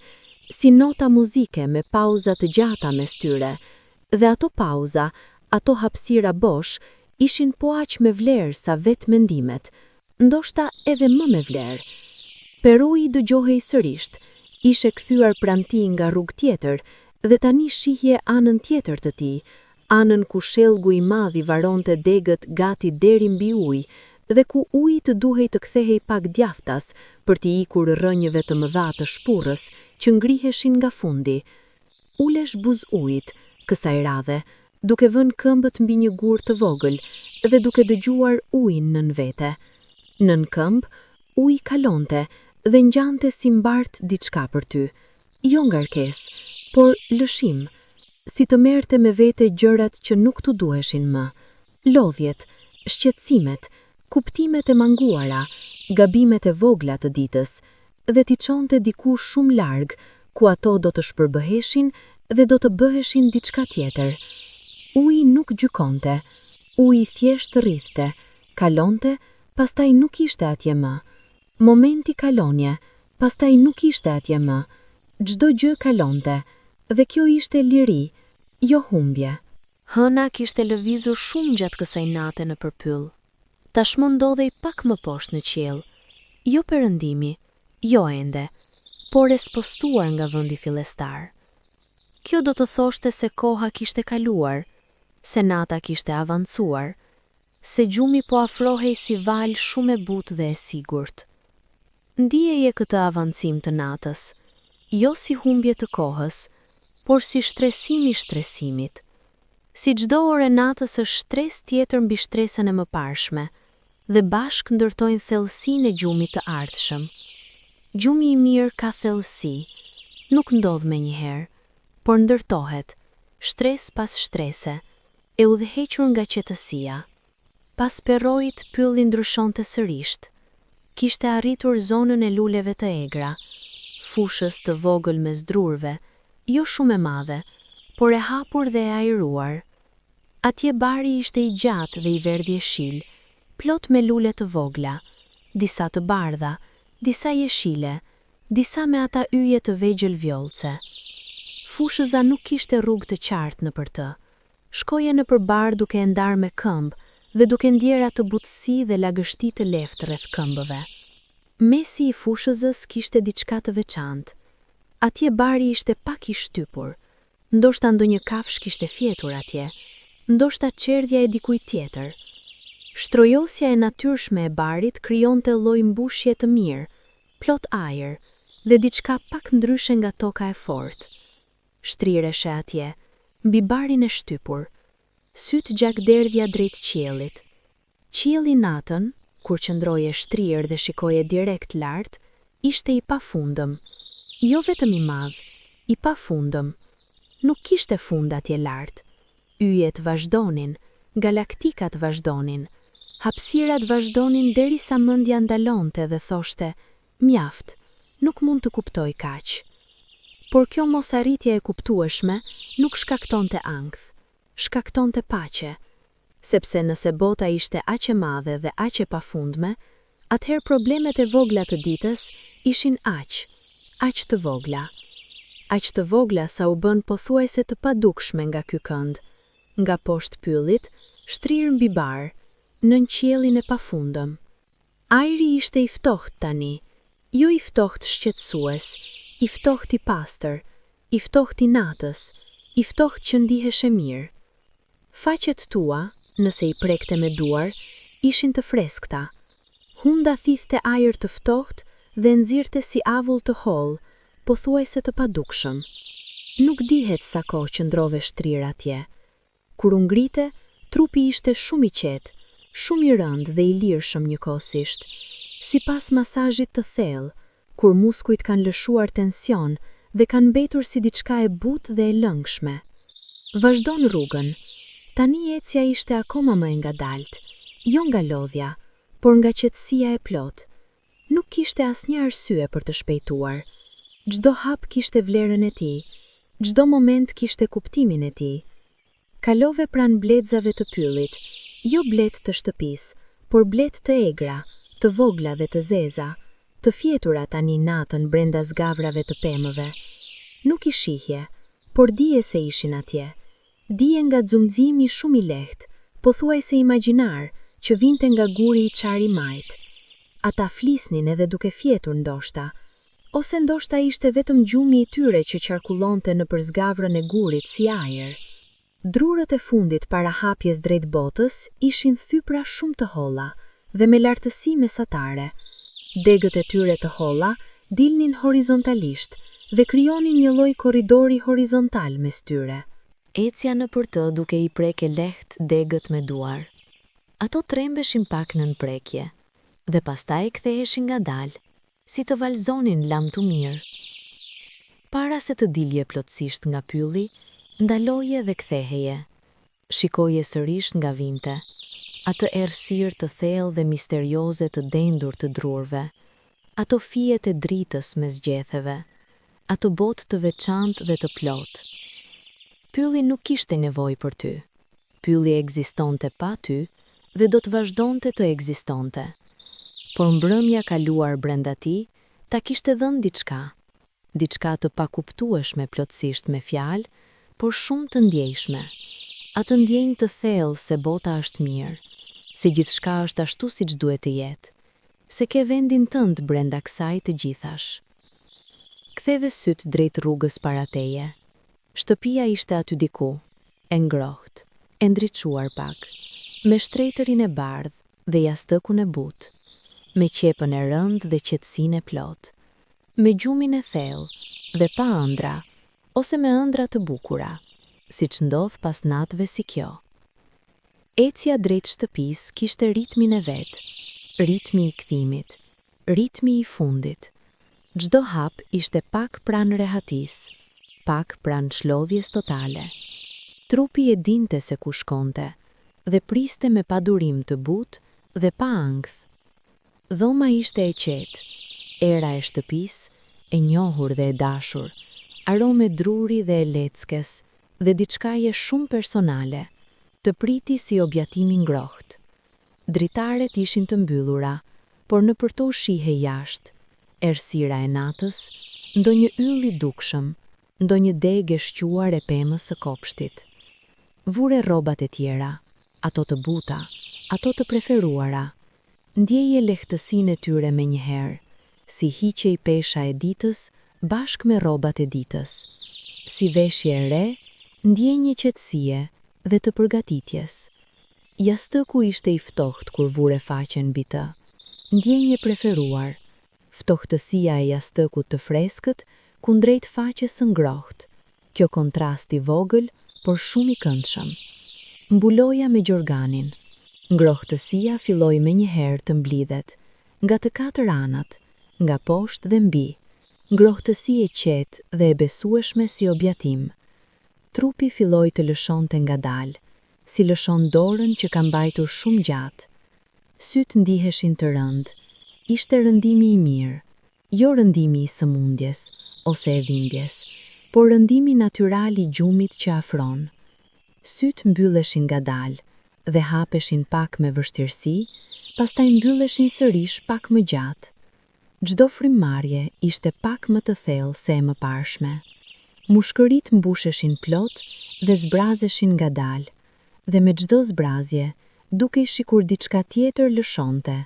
si nota muzike me pauza të gjata mes tyre, dhe ato pauza, ato hapësira bosh, ishin po aq me vlerë sa vetë mendimet, ndoshta edhe më me vlerë. Perui dëgjohej sërisht, ishe kthyer pranë tij nga rrugë tjetër, dhe tani shihje anën tjetër të tij, anën ku shellgu i madh i varonte degët gati deri mbi ujë, dhe ku uji të duhej të kthehej pak djaftas për t'i ikur rrënjëve të mëdha të shpurrës që ngriheshin nga fundi. Ulesh buz ujit, kësaj radhe, duke vënë këmbët mbi një gur të vogël dhe duke dëgjuar ujin nën vete. Nën këmbë, uji kalonte dhe ngjante si mbart diçka për ty. Jo ngarkesë, por lëshim, si të merrte me vete gjërat që nuk t'u duheshin më. Lodhjet, shqetësimet, kuptimet e manguara, gabimet e vogla të ditës, dhe t'i çonte diku shumë larg, ku ato do të shpërbëheshin dhe do të bëheshin diçka tjetër. Uji nuk gjykonte, uji thjesht rrithte, kalonte, pastaj nuk ishte atje më. Momenti kalonje, pastaj nuk ishte atje më. Çdo gjë kalonte, dhe kjo ishte liri, jo humbje. Hëna kishte lëvizur shumë gjatë kësaj nate në përpyll. Tashmë ndodhej pak më poshtë në qiell. Jo perëndimi, jo ende, por e spostuar nga vendi fillestar. Kjo do të thoshte se koha kishte kaluar, se nata kishte avancuar, se gjumi po afrohej si valë shumë e butë dhe e sigurt. Ndijeje këtë avancim të natës, jo si humbje të kohës, por si shtresimi i shtresimit. Si çdo orë natës është stres tjetër mbi shtresën e mëparshme, dhe bashkë ndërtojnë thellësinë e gjumit të ardhshëm. Gjumi i mirë ka thellësi, nuk ndodh menjëherë, por ndërtohet, stres pas shtrese, e udhëhequr nga qetësia. Pas perrojit pylli ndryshonte sërish. Kishte arritur zonën e luleve të egra, fushës të vogël mes drurve, jo shumë e madhe, por e hapur dhe e ajruar. Atje bari ishte i gjatë dhe i verdhë jeshil, plot me lule të vogla, disa të bardha, disa jeshile, disa me ata yje të vegjël vjollce. Fushëza nuk kishte rrugë të qartë nëpër të. Shkoje nëpër bar duke e ndarë me këmbë dhe duke ndjer atë butësi dhe lagështi të lehtë rreth këmbëve. Mesi i fushëzës kishte diçka të veçantë. Atje bari ishte pak i shtypur. Ndoshta ndonjë kafshë kishte fjetur atje, ndoshta çerdhja e dikujt tjetër. Shtrojosja e natyrshme e barit krijonte lloj mbushje të mirë, plot ajër dhe diçka pak ndryshe nga toka e fortë. Shtrireshë atje, mbi barin e shtypur, sytë gjak derdhja drejt qiellit. Qielli natën, kur qëndroje shtrirë dhe shikoje direkt lart, ishte i pafundëm. Jo vetëm i madh, i pafundëm. Nuk kishte fund atje lart. Yjet vazhdonin, galaktikat vazhdonin, hapësirat vazhdonin derisa mendja ndalonte dhe thoshte, mjaft, nuk mund të kuptoj kaq. Por kjo mosarritje e kuptueshme nuk shkaktonte ankth, shkaktonte paqe, sepse nëse bota ishte aq e madhe dhe aq e pafundme, atëherë problemet e vogla të ditës ishin aq të vogla. Aq të vogla sa u bën pothuajse të padukshme nga ky kënd, nga poshtë pyllit, shtrirë mbi bar, nën qiellin e pafundëm. Ajri ishte i ftohtë tani, jo i ftohtë shqetësues, i ftohtë i pastër, i ftohtë i natës, i ftohtë që ndiheshe mirë. Faqet tua, nëse i prekte me duar, ishin të freskëta. Hunda thithte ajër të ftohtë dhe nxirrte si avull të hollë, pothuajse të padukshëm. Nuk dihet sa kohë qëndrove shtrirë atje. Kur u ngrite, trupi ishte shumë i qetë, shumë i rëndë dhe i lirshëm njëkohësisht. Sipas masazhit të thellë, kur muskujt kanë lëshuar tension dhe kanë mbetur si diçka e butë dhe e lëngshme. Vazhdon rrugën. Tani ecja ishte akoma më e ngadalt, jo nga lodhja, por nga qetësia e plot. Nuk kishte asnjë arsye për të shpejtuar. Çdo hap kishte vlerën e tij, çdo moment kishte kuptimin e tij. Kalove pranë bledzave të pyllit, jo blet të shtëpisë, por blet të egra, të vogla dhe të zeza, të fjetura tani natën brenda zgavrave të pemëve. Nuk i shihje, por dije se ishin atje. Dije nga xumximi shumë i lehtë, pothuajse imagjinar, që vinte nga guri i çari majt. Ata flisnin edhe duke fjetur ndoshta, ose ndoshta ishte vetëm gjumi i tyre që qarkullonte nëpër zgavrën e gurit si ajër. Drurët e fundit para hapjes drejt botës ishin thypra shumë të holla dhe me lartësi mesatare. Degët e tyre të holla dilnin horizontalisht dhe krijonin një lloj korridori horizontal mes tyre. Ecja nëpër të duke i preke lehtë degët me duar. Ato trembeshin pak nën prekje dhe pastaj ktheheshin ngadalë, si të valzonin lam të mirë. Para se të dilje plotësisht nga pylli, ndaloje dhe ktheheje. Shikoje sërish nga vinte, atë errësirë të thellë dhe misterioze të dendur të drurve, ato fijet e dritës mes gjetheve, ato botë të veçantë dhe të plotë. Pylli nuk kishte nevojë për ty. Pylli ekzistonte pa ty dhe do të vazhdonte të ekzistonte. Por mbrëmja kaluar brenda tij ta kishte dhënë diçka të pakuptueshme plotësisht me fjalë, por shumë të ndjejshme. Atë ndjenjë të thellë se bota është mirë, se gjithçka është ashtu siç duhet të jetë, se ke vendin tënd brenda kësaj të gjithash. Ktheve syt drejt rrugës para teje. Shtëpia ishte aty diku, e ngrohtë, e ndriçuar pak, me shtretërin e bardhë dhe jastëkun e butë, me qepën e rëndë dhe qetësinë e plotë, me gjumin e thellë dhe pa ëndra, ose me ëndra të bukura, siç ndodh pas natëve si kjo. Ecja drejt shtëpisë kishte ritmin e vet, ritmi i kthimit, ritmi i fundit. Çdo hap ishte pak pranë rehatis, pak pranë çlodhjes totale. Trupi e dinte se ku shkonte dhe priste me padurim të butë dhe pa ankth. Dhoma ishte e qetë, era e shtëpisë, e njohur dhe e dashur, arome druri dhe e leckes dhe diçkaje shumë personale, të priti si objatimi ngrohtë. Dritaret ishin të mbyllura, por nëpër to shihej jashtë, errësira e natës, ndonjë yll i dukshëm, ndonjë degë e shquar e pemës së kopshtit. Vure rrobat e tjera, ato të buta, ato të preferuara. Ndjeje lehtësinë e tyre menjëherë, si hiqej pesha e ditës bashkë me rrobat e ditës. Si veshje e re, ndjenjë qetësie dhe të përgatitjes. Jastëku ishte i ftohtë kur vure faqen mbi të. Ndjenjë preferuar, ftohtësia e jastëkut të freskët kundrejt faqes së ngrohtë. Kjo kontrast i vogël, por shumë i këndshëm. Mbuloja me gjorganin. Ngrohtësia filloi menjëherë të mblidhet, nga të katër anat, nga poshtë dhe mbi. Ngrohtësi e qetë dhe e besueshme si objatim. Trupi filloi të lëshonte ngadalë, si lëshon dorën që ka mbajtur shumë gjatë. Syt ndiheshin të rëndë. Ishte rëndimi i mirë, jo rëndimi i sëmundjes ose e dhimbjes, por rëndimi natyral i gjumit që afron. Syt mbylleshin ngadalë dhe hapeshin pak me vështirësi, pastaj mbylleshin sërish pak më gjatë. Çdo frymëmarrje ishte pak më të thellë se e mëparshme. Mushkërit mbusheshin plot dhe zbrazeshin ngadalë, dhe me çdo zbrazje dukej sikur diçka tjetër lëshonte,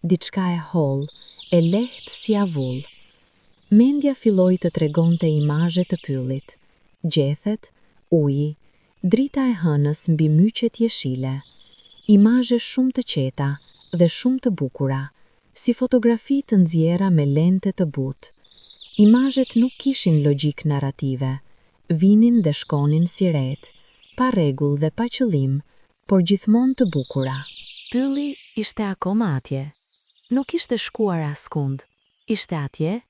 diçka e hollë, e lehtë si avull. Mendja filloi të tregonte imazhe të pyllit, gjethet, uji, drita e hënës mbi myqet jeshile, imazhe shumë të qeta dhe shumë të bukura, si fotografi të nxjerra me lente të butë. Imazhet nuk kishin logjik narrative, vinin dhe shkonin si ret, pa rregull dhe pa qëllim, por gjithmonë të bukura. Pylli ishte akoma atje. Nuk ishte shkuar askund. Ishte atje,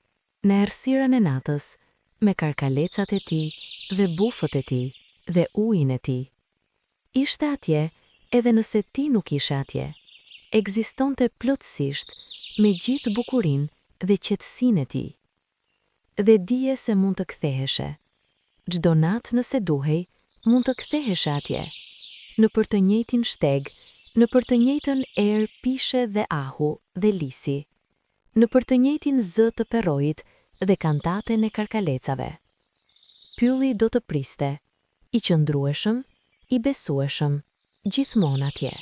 në errësirën e natës, me karkalecat e tij dhe bufët e tij dhe ujin e tij. Ishte atje edhe nëse ti nuk ishe atje. Ekzistonte plotësisht me gjithë bukurinë dhe qetësinë e tij. Dhe dije se mund të ktheheshe. Çdo natë nëse duhej, mund të ktheheshe atje. Në për të njëjtin shteg, në për të njëjtën erë pishe dhe ahu dhe lisi, në për të njëjtin zë të perrojit dhe kantaten e karkalecave. Pylli do të priste, i qëndrueshëm, i besueshëm, gjithmonë atje.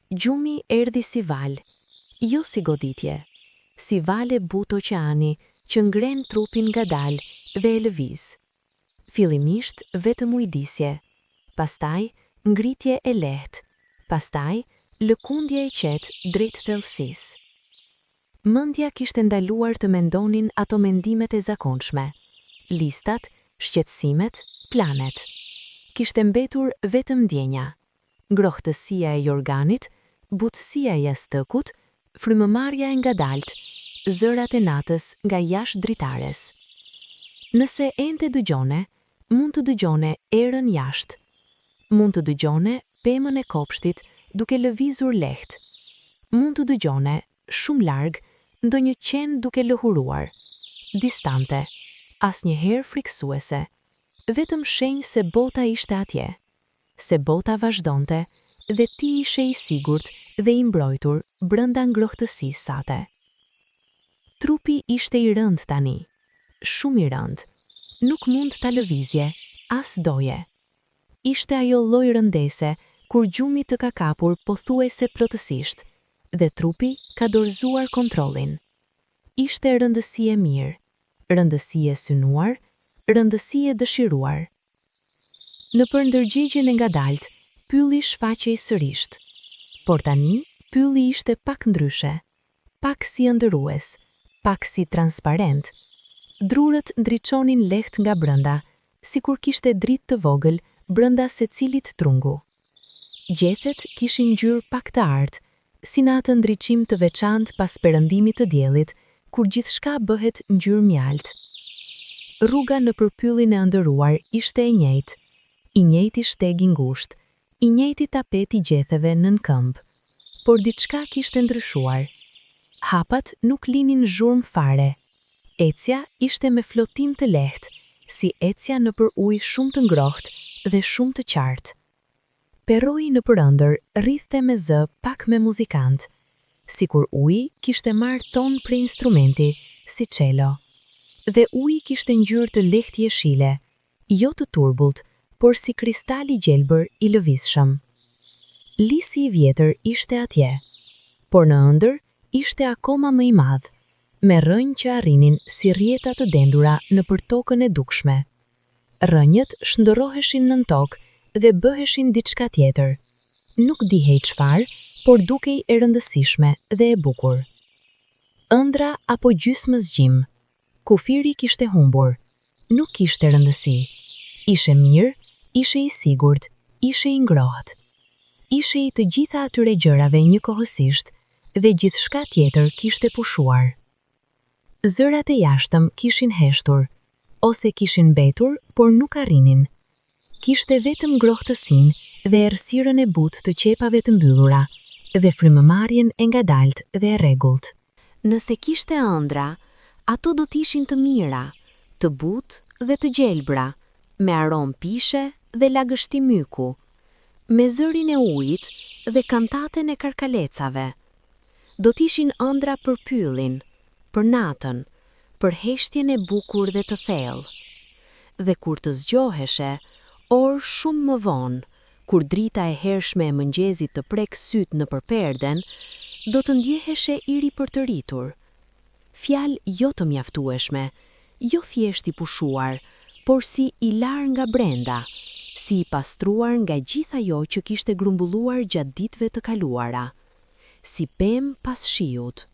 Gjumi erdhi si val, jo si goditje, si vale butë oqeani që ngren trupin ngadalë dhe e lëviz. Fillimisht vetëm ujdisje, pastaj ngritje e lehtë, pastaj lëkundje e qetë drejt thellësisë. Mendja kishte ndaluar të mendonin ato mendimet e zakonshme, listat, shqetësimet, planet. Kishte mbetur vetëm ndjenja, ngrohtësia e jorganit, butësia e jastëkut, frymëmarrja e ngadalt, zërat e natës nga jashtë dritares. Nëse ende dëgjone, mund të dëgjone erën jashtë. Mund të dëgjone pemën e kopshtit duke lëvizur lehtë. Mund të dëgjone shumë larg ndonjë qen duke lëhuruar, distante, asnjëherë friksuese, vetëm shenjë se bota ishte atje, se bota vazhdonte dhe ti ishe i sigurt dhe i mbrojtur brenda ngrohtësisë sate. Trupi ishte i rënd tani, shumë i rënd, nuk mund ta lëvizje, as doje. Ishte ajo lloj rëndese kur gjumi të ka kapur pothuajse plotësisht, dhe trupi ka dorëzuar kontrollin. Ishte rëndësi e mirë, rëndësi e synuar, rëndësi e dëshiruar. Në për ndërgjegjen e ngadalt, pylli shfaqej sërisht. Por tani, pylli ishte pak ndryshe, pak si ëndërues, pak si transparent. Drurët ndriçonin lehtë nga brenda, sikur kishte dritë të vogël brenda secilit trungu. Gjethet kishin ngjyrë pak të artë, si në atë ndriçim të veçantë pas perëndimit të diellit, kur gjithçka bëhet ngjyrë mjaltë. Rruga nëpër pyllin e ëndëruar ishte e njëjtë, i njëjti shteg i ngushtë, i njëjti tapet i gjetheve nën këmbë, por diçka kishte ndryshuar. Hapat nuk linin zhurmë fare. Ecja ishte me flotim të lehtë, si ecja nëpër ujë shumë të ngrohtë dhe shumë të qartë. Peroi nëpër ëndër rrithte me zë pak me muzikant, sikur uji kishte marrë ton prej instrumenti, si cello. Dhe uji kishte ngjyrë të lehtë jeshile, jo të turbullt, por si kristal i gjelbër i lëvizshëm. Lisi i vjetër ishte atje, por në ëndër ishte akoma më i madh, me rrënjë që arrinin si rrjeta të dendura nëpër tokën e dukshme. Rrënjët shndërroheshin nën tokë dhe bëheshin diçka tjetër. Nuk dihej çfarë, por dukej e rëndësishme dhe e bukur. Ëndra apo gjysmëzgjim. Kufiri kishte humbur. Nuk kishte rëndësi. Ishe mirë, ishe i sigurt, ishe i ngrohtë. Ishe i të gjitha atyre gjërave njëkohësisht dhe gjithçka tjetër kishte pushuar. Zërat e jashtëm kishin heshtur, ose kishin mbetur, por nuk arrinin. Kishte vetëm ngrohtësinë dhe errësirën e butë të qepave të mbyllura dhe frymëmarrjen e ngadaltë dhe e rregullt. Nëse kishte ëndra, ato do t'ishin të mira, të butë dhe të gjelbra, me aromë pishe dhe lagështi myku, me zërin e ujit dhe kantaten e karkalecave. Do t'ishin ëndra për pyllin, për natën, për heshtjen e bukur dhe të thellë. Dhe kur të zgjoheshe, orë shumë më vonë, kur drita e hershme e mëngjezit të prek syt në përperden, do të ndjeheshe i ripërtëritur. Fjalë jo të mjaftueshme, jo thjesht i pushuar, por si i larë nga brenda, si i pastruar nga gjitha jo që kishte grumbulluar gjatë ditëve të kaluara, si pemë pas shiut.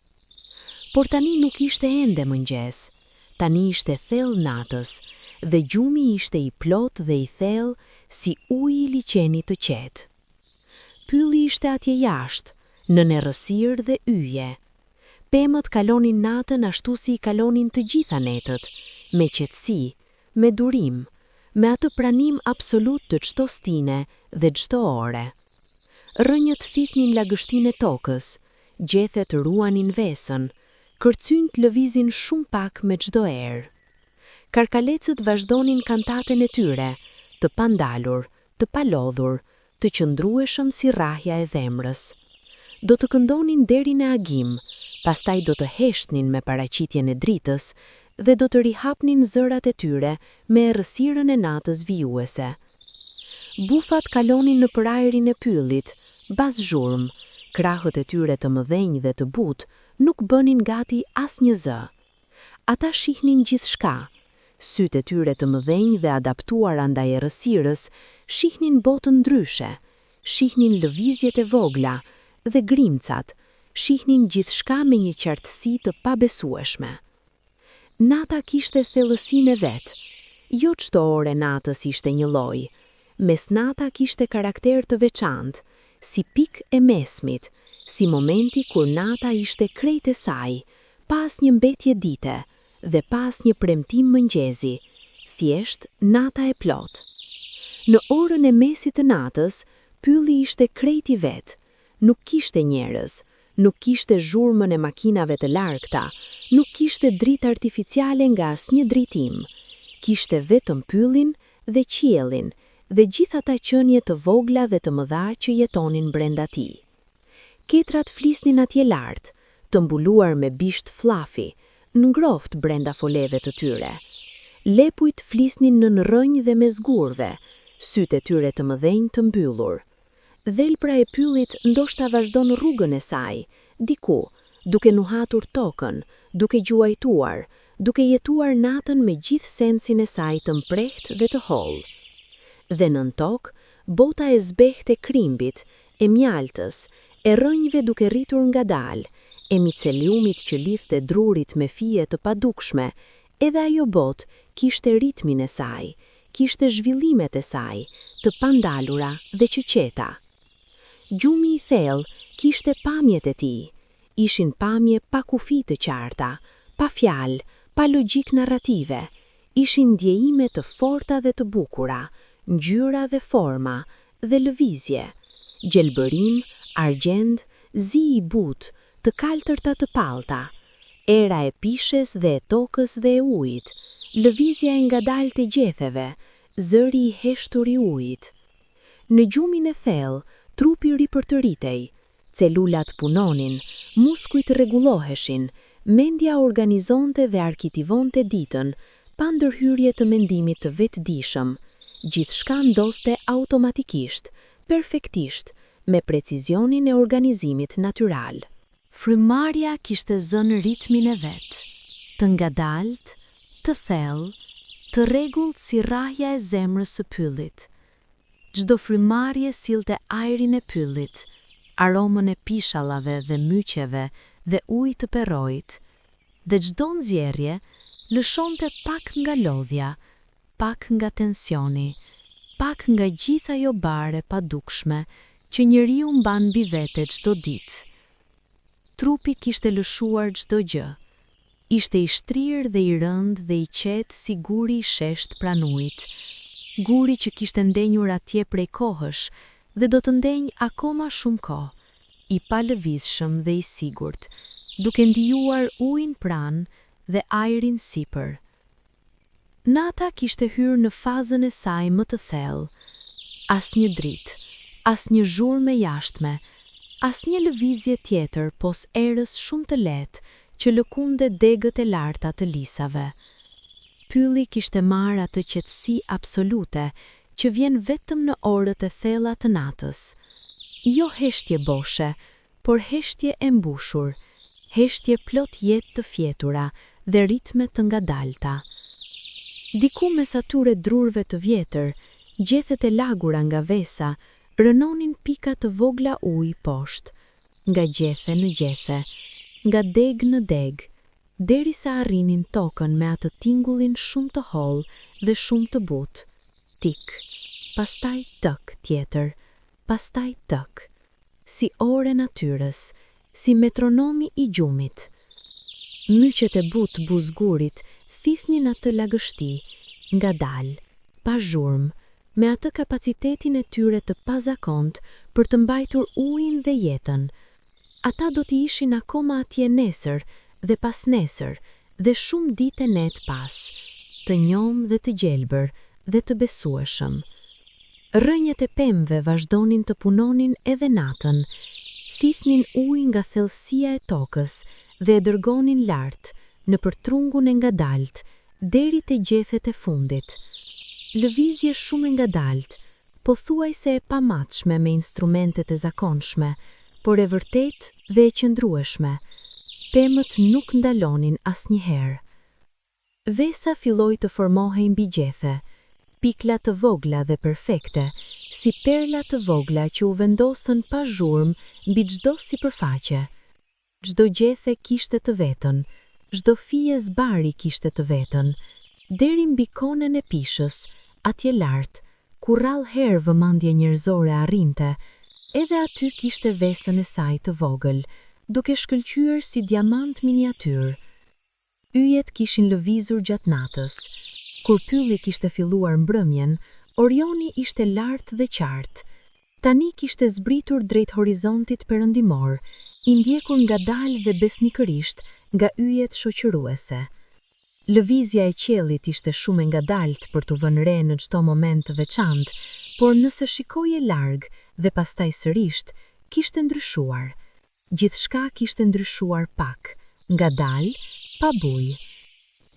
Por tani nuk ishte ende mëngjes, tani ishte thellë natës, dhe gjumi ishte i plot dhe i thellë si uji i liçenit të qetë. Pylli ishte atje jashtë, nën errësirë dhe yje. Pemët kalonin natën ashtu si i kalonin të gjitha netët, me qetësi, me durim, me atë pranim absolut të çdo stine dhe çdo ore. Rrënjët thithnin lagështinë e tokës, gjethet ruanin vesën, kërcynjt lëvizin shumë pak me çdo erë. Karkalecët vazhdonin kantaten e tyre, të pandalur, të palodhur, të qëndrueshëm si rrahja e dhemrës. Do të këndonin deri në agim, pastaj do të heshtnin me paraqitjen e dritës dhe do të rihapnin zërat e tyre me errësirën e natës vijuese. Bufat kalonin në ajrin e pyllit, bas zhurmë, krahët e tyre të mëdhenj dhe të butë nuk bënin gati asnjë zë. Ata shihnin gjithçka. Sytë e tyre të mëdhenj dhe adaptuar ndaj errësirës shihnin botën ndryshe, shihnin lëvizjet e vogla dhe grimcat, shihnin gjithçka me një qartësi të pabesueshme. Nata kishte thellësinë e vet. Jo çdo orë natës ishte një lloj. Mesnata kishte karakter të veçantë, si pikë e mesmit, si momenti kur nata ishte krejt e saj, pas një mbetje dite dhe pas një premtim mëngjezi, thjesht nata e plot. Në orën e mesit të natës, pylli ishte krejt i vet, nuk kishte njerëz, nuk kishte zhurmën e makinave të largta, nuk kishte dritë artificiale nga asnjë dritim, kishte vetëm pyllin dhe qiellin dhe gjithë ata qenie të vogla dhe të mëdha që jetonin brenda tij. Ketrat flisnin atje lart, të mbuluar me bisht fllafi, në ngroft brenda foleve të tyre. Lepujt flisnin në rrënjë dhe me zgurve, sytë e tyre të mëdhenj të mbyllur. Dhelpra e pyllit ndoshta vazhdon rrugën e saj diku, duke nuhatur tokën, duke gjuajtuar, duke jetuar natën me gjithë sensin e saj të mprehtë dhe të hollë. Dhe nën tokë, bota e zbehtë e krimbit, e mjaltës, e rrënjve duke rritur ngadalë, e miceliumit që lidhte drurit me fije të padukshme, edhe ajo botë kishte ritmin e saj, kishte zhvillimet e saj, të pandalura dhe qëqeta. Gjumi i thellë kishte pamjet e tij, ishin pamje pa kufi të qarta, pa fjalë, pa logjik narrative, ishin ndjejime të forta dhe të bukura, ngjyra dhe forma, dhe lëvizje, gjelbërim, argjend, zi i butë, të kaltërta të pallta, era e pishes dhe e tokës dhe e ujit, lëvizja e ngadaltë e gjetheve, zëri i heshtur i ujit. Në gjumin e thellë, trupi ripërtëritej, celulat punonin, muskujt rregulloheshin, mendja organizonte dhe arkitivonte ditën, pa ndërhyrje të mendimit të vetëdijshëm. Gjithçka ndodhte automatikisht, perfektisht, me precizionin e organizimit natyral. Frymarrja kishte zënë ritmin e vet, të ngadalt, të thellë, të rregullt si rrahja e zemrës së pyllit. Çdo frymarrje sillte ajrin e pyllit, aromën e pishallave dhe myqeve dhe ujit të perrojit, dhe çdo nxjerrje lëshonte pak nga lodhja, pak nga tensioni, pak nga gjithë ajo bare padukshme që njeriu mban mbi vete çdo ditë. Trupi kishte lëshuar çdo gjë. Ishte i shtrirë dhe i rëndë dhe i qetë si guri i shesht pranë ujit. Guri që kishte ndenjur atje prej kohësh dhe do të ndenjë akoma shumë kohë, i palëvizshëm dhe i sigurt, duke ndijuar ujin pranë dhe ajrin sipër. Nata kishte hyrë në fazën e saj më të thellë. Asnjë dritë, asnjë zhurmë jashtme, asnjë lëvizje tjetër pos erës shumë të lehtë që lëkunde degët e larta të lisave. Pylli kishte marrë atë qetësi absolute që vjen vetëm në orët e thella të natës. Jo heshtje boshe, por heshtje e mbushur, heshtje plot jetë të fjetura dhe ritme të ngadalta. Diku mes atyre drurve të vjetër, gjethet e lagura nga vesa, rënonin pika të vogla ujë poshtë, nga gjethe në gjethe, nga deg në deg, derisa arrinin tokën me atë tingullin shumë të hollë dhe shumë të butë. Tik, pastaj tëk tjetër, pastaj tëk, si ore natyrës, si metronomi i gjumit. Myqet e butë buzgurit thithnin atë lagështi, ngadalë, pa zhurmë, me atë kapacitetin e tyre të pazakont për të mbajtur ujin dhe jetën. Ata do t'i ishin akoma atje nesër dhe pas nesër dhe shumë dite net pas, të njomë dhe të gjelbër dhe të besueshëm. Rrënjët e pemëve vazhdonin të punonin edhe natën, thithnin ujë nga thellësia e tokës dhe e dërgonin lart në përtrungun e ngadalt deri te gjethet e fundit. Lëvizje shumë e ngadalt, pothuajse e pamatshme me instrumentet e zakonshme, por e vërtet dhe e qëndrueshme. Pemët nuk ndalonin asnjëherë. Vesa filloi të formohej mbi gjethe, pikla të vogla dhe perfekte, si perla të vogla që u vendosën pa zhurmë mbi çdo sipërfaqe. Çdo gjethe kishte të vetën, çdo fije zbari kishte të vetën, deri mbi konën e pishës, atje lart, ku rrallëherë vëmendja njerëzore arrinte, edhe aty kishte vesën e saj të vogël, duke shkëlqyer si diamant miniatyr. Yjet kishin lëvizur gjatë natës. Kur pylli kishte filluar mbrëmjen, Orioni ishte lart dhe qartë. Tani kishte zbritur drejt horizontit perëndimor, i ndjekur ngadalë dhe besnikërisht nga yjet shoqëruese. Lëvizja e qiellit ishte shumë e ngadalt për t'u vënë re në çdo moment të veçantë, por nëse shikoje larg dhe pastaj sërish, kishte ndryshuar. Gjithçka kishte ndryshuar pak, ngadalë, pa bujë.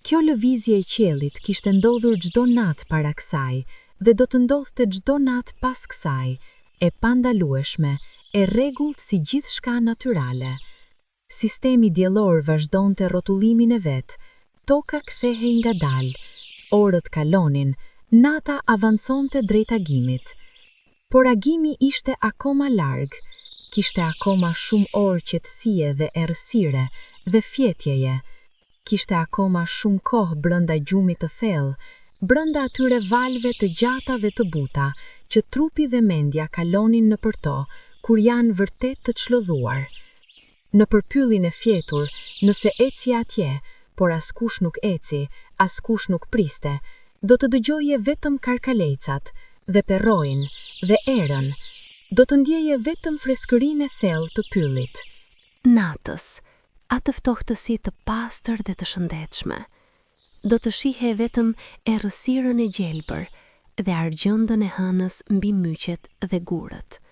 Kjo lëvizje e qiellit kishte ndodhur çdo natë para kësaj dhe do të ndodhte çdo natë pas kësaj, e pandalueshme, e rregullt si gjithçka natyrale. Sistemi diellor vazhdonte rrotullimin e vet, toka kthehej ngadalë, orët kalonin, nata avanconte drejt agimit. Por agimi ishte akoma larg, kishte akoma shumë orë qetësie dhe errësire dhe fjetjeje, kishte akoma shumë kohë brënda gjumit të thellë, brënda atyre valve të gjata dhe të buta, që trupi dhe mendja kalonin nëpër to, kur janë vërtet të çlodhuar. Në përpyllin e fjetur, nëse eci atje, por askush nuk eci, askush nuk priste, do të dëgjoje vetëm karkalecat, dhe perrojnë, dhe erën, do të ndjeje vetëm freskërinë e thellë të pyllit. Natës, atë ftohtësi të pastër dhe të shëndetshme, do të shihe vetëm errësirën e gjelbër dhe argjendën e hënës mbi myqet dhe gurët.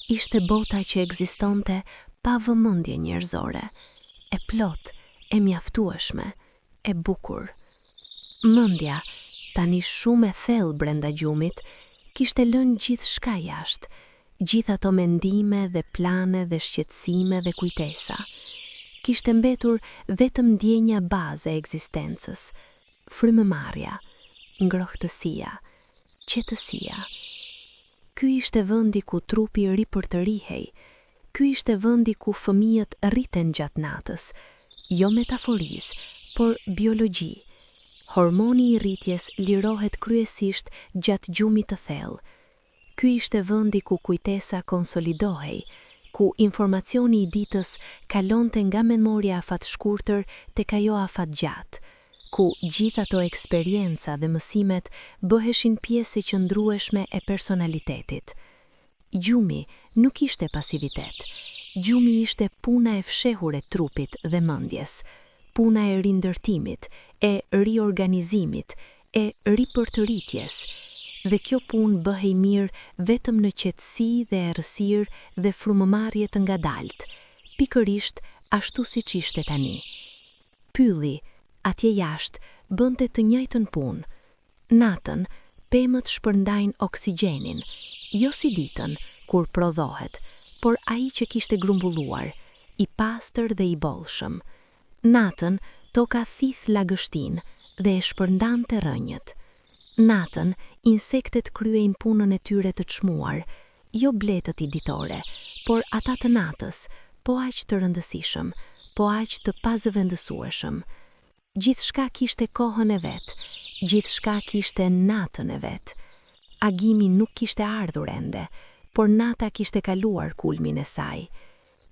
Ishte bota që ekzistonte pa vëmendje njerëzore, e plot, e mjaftueshme, e bukur. Mendja, tani shumë e thellë brenda gjumit, kishte lënë gjithçka jashtë, gjithë ato mendime dhe plane dhe shqetësime dhe kujtesa. Kishte mbetur vetëm ndjenja baze e ekzistencës, frymëmarrja, ngrohtësia, qetësia. Ky ishte vendi ku trupi ripërtërihej, ky ishte vendi ku fëmijët rriten gjatë natës, jo metaforizë, por biologji. Hormoni i rritjes lirohet kryesisht gjatë gjumit të thellë. Ky ishte vendi ku kujtesa konsolidohej, ku informacioni i ditës kalonte nga memoria afat shkurtër tek ajo afat gjatë, ku gjithë ato eksperienca dhe mësimet bëheshin pjesë e qëndrueshme e personalitetit. Gjumi nuk ishte pasivitet. Gjumi ishte puna e fshehur e trupit dhe mendjes, puna e rindërtimit, e riorganizimit, e ripërtëritjes. Dhe kjo punë bëhej mirë vetëm në qetësi dhe errësirë dhe frymëmarrje të ngadalt, pikërisht ashtu siç ishte tani. Pylli, atje jashtë, bënte të njëjtën punë. Natën, pemët shpërndajnë oksigjenin, jo si ditën, kur prodhohet, por ai që kishte grumbulluar, i pastër dhe i bollshëm. Natën, toka thith lagështin dhe e shpërndante rënjët. Natën, insektet kryejnë punën e tyre të çmuar, jo bletët i ditore, por ata të natës, po aq të rëndësishëm, po aq të pazëvendësueshëm. Gjithçka kishte kohën e vet, gjithçka kishte natën e vet. Agimi nuk kishte ardhur ende, por nata kishte kaluar kulmin e saj.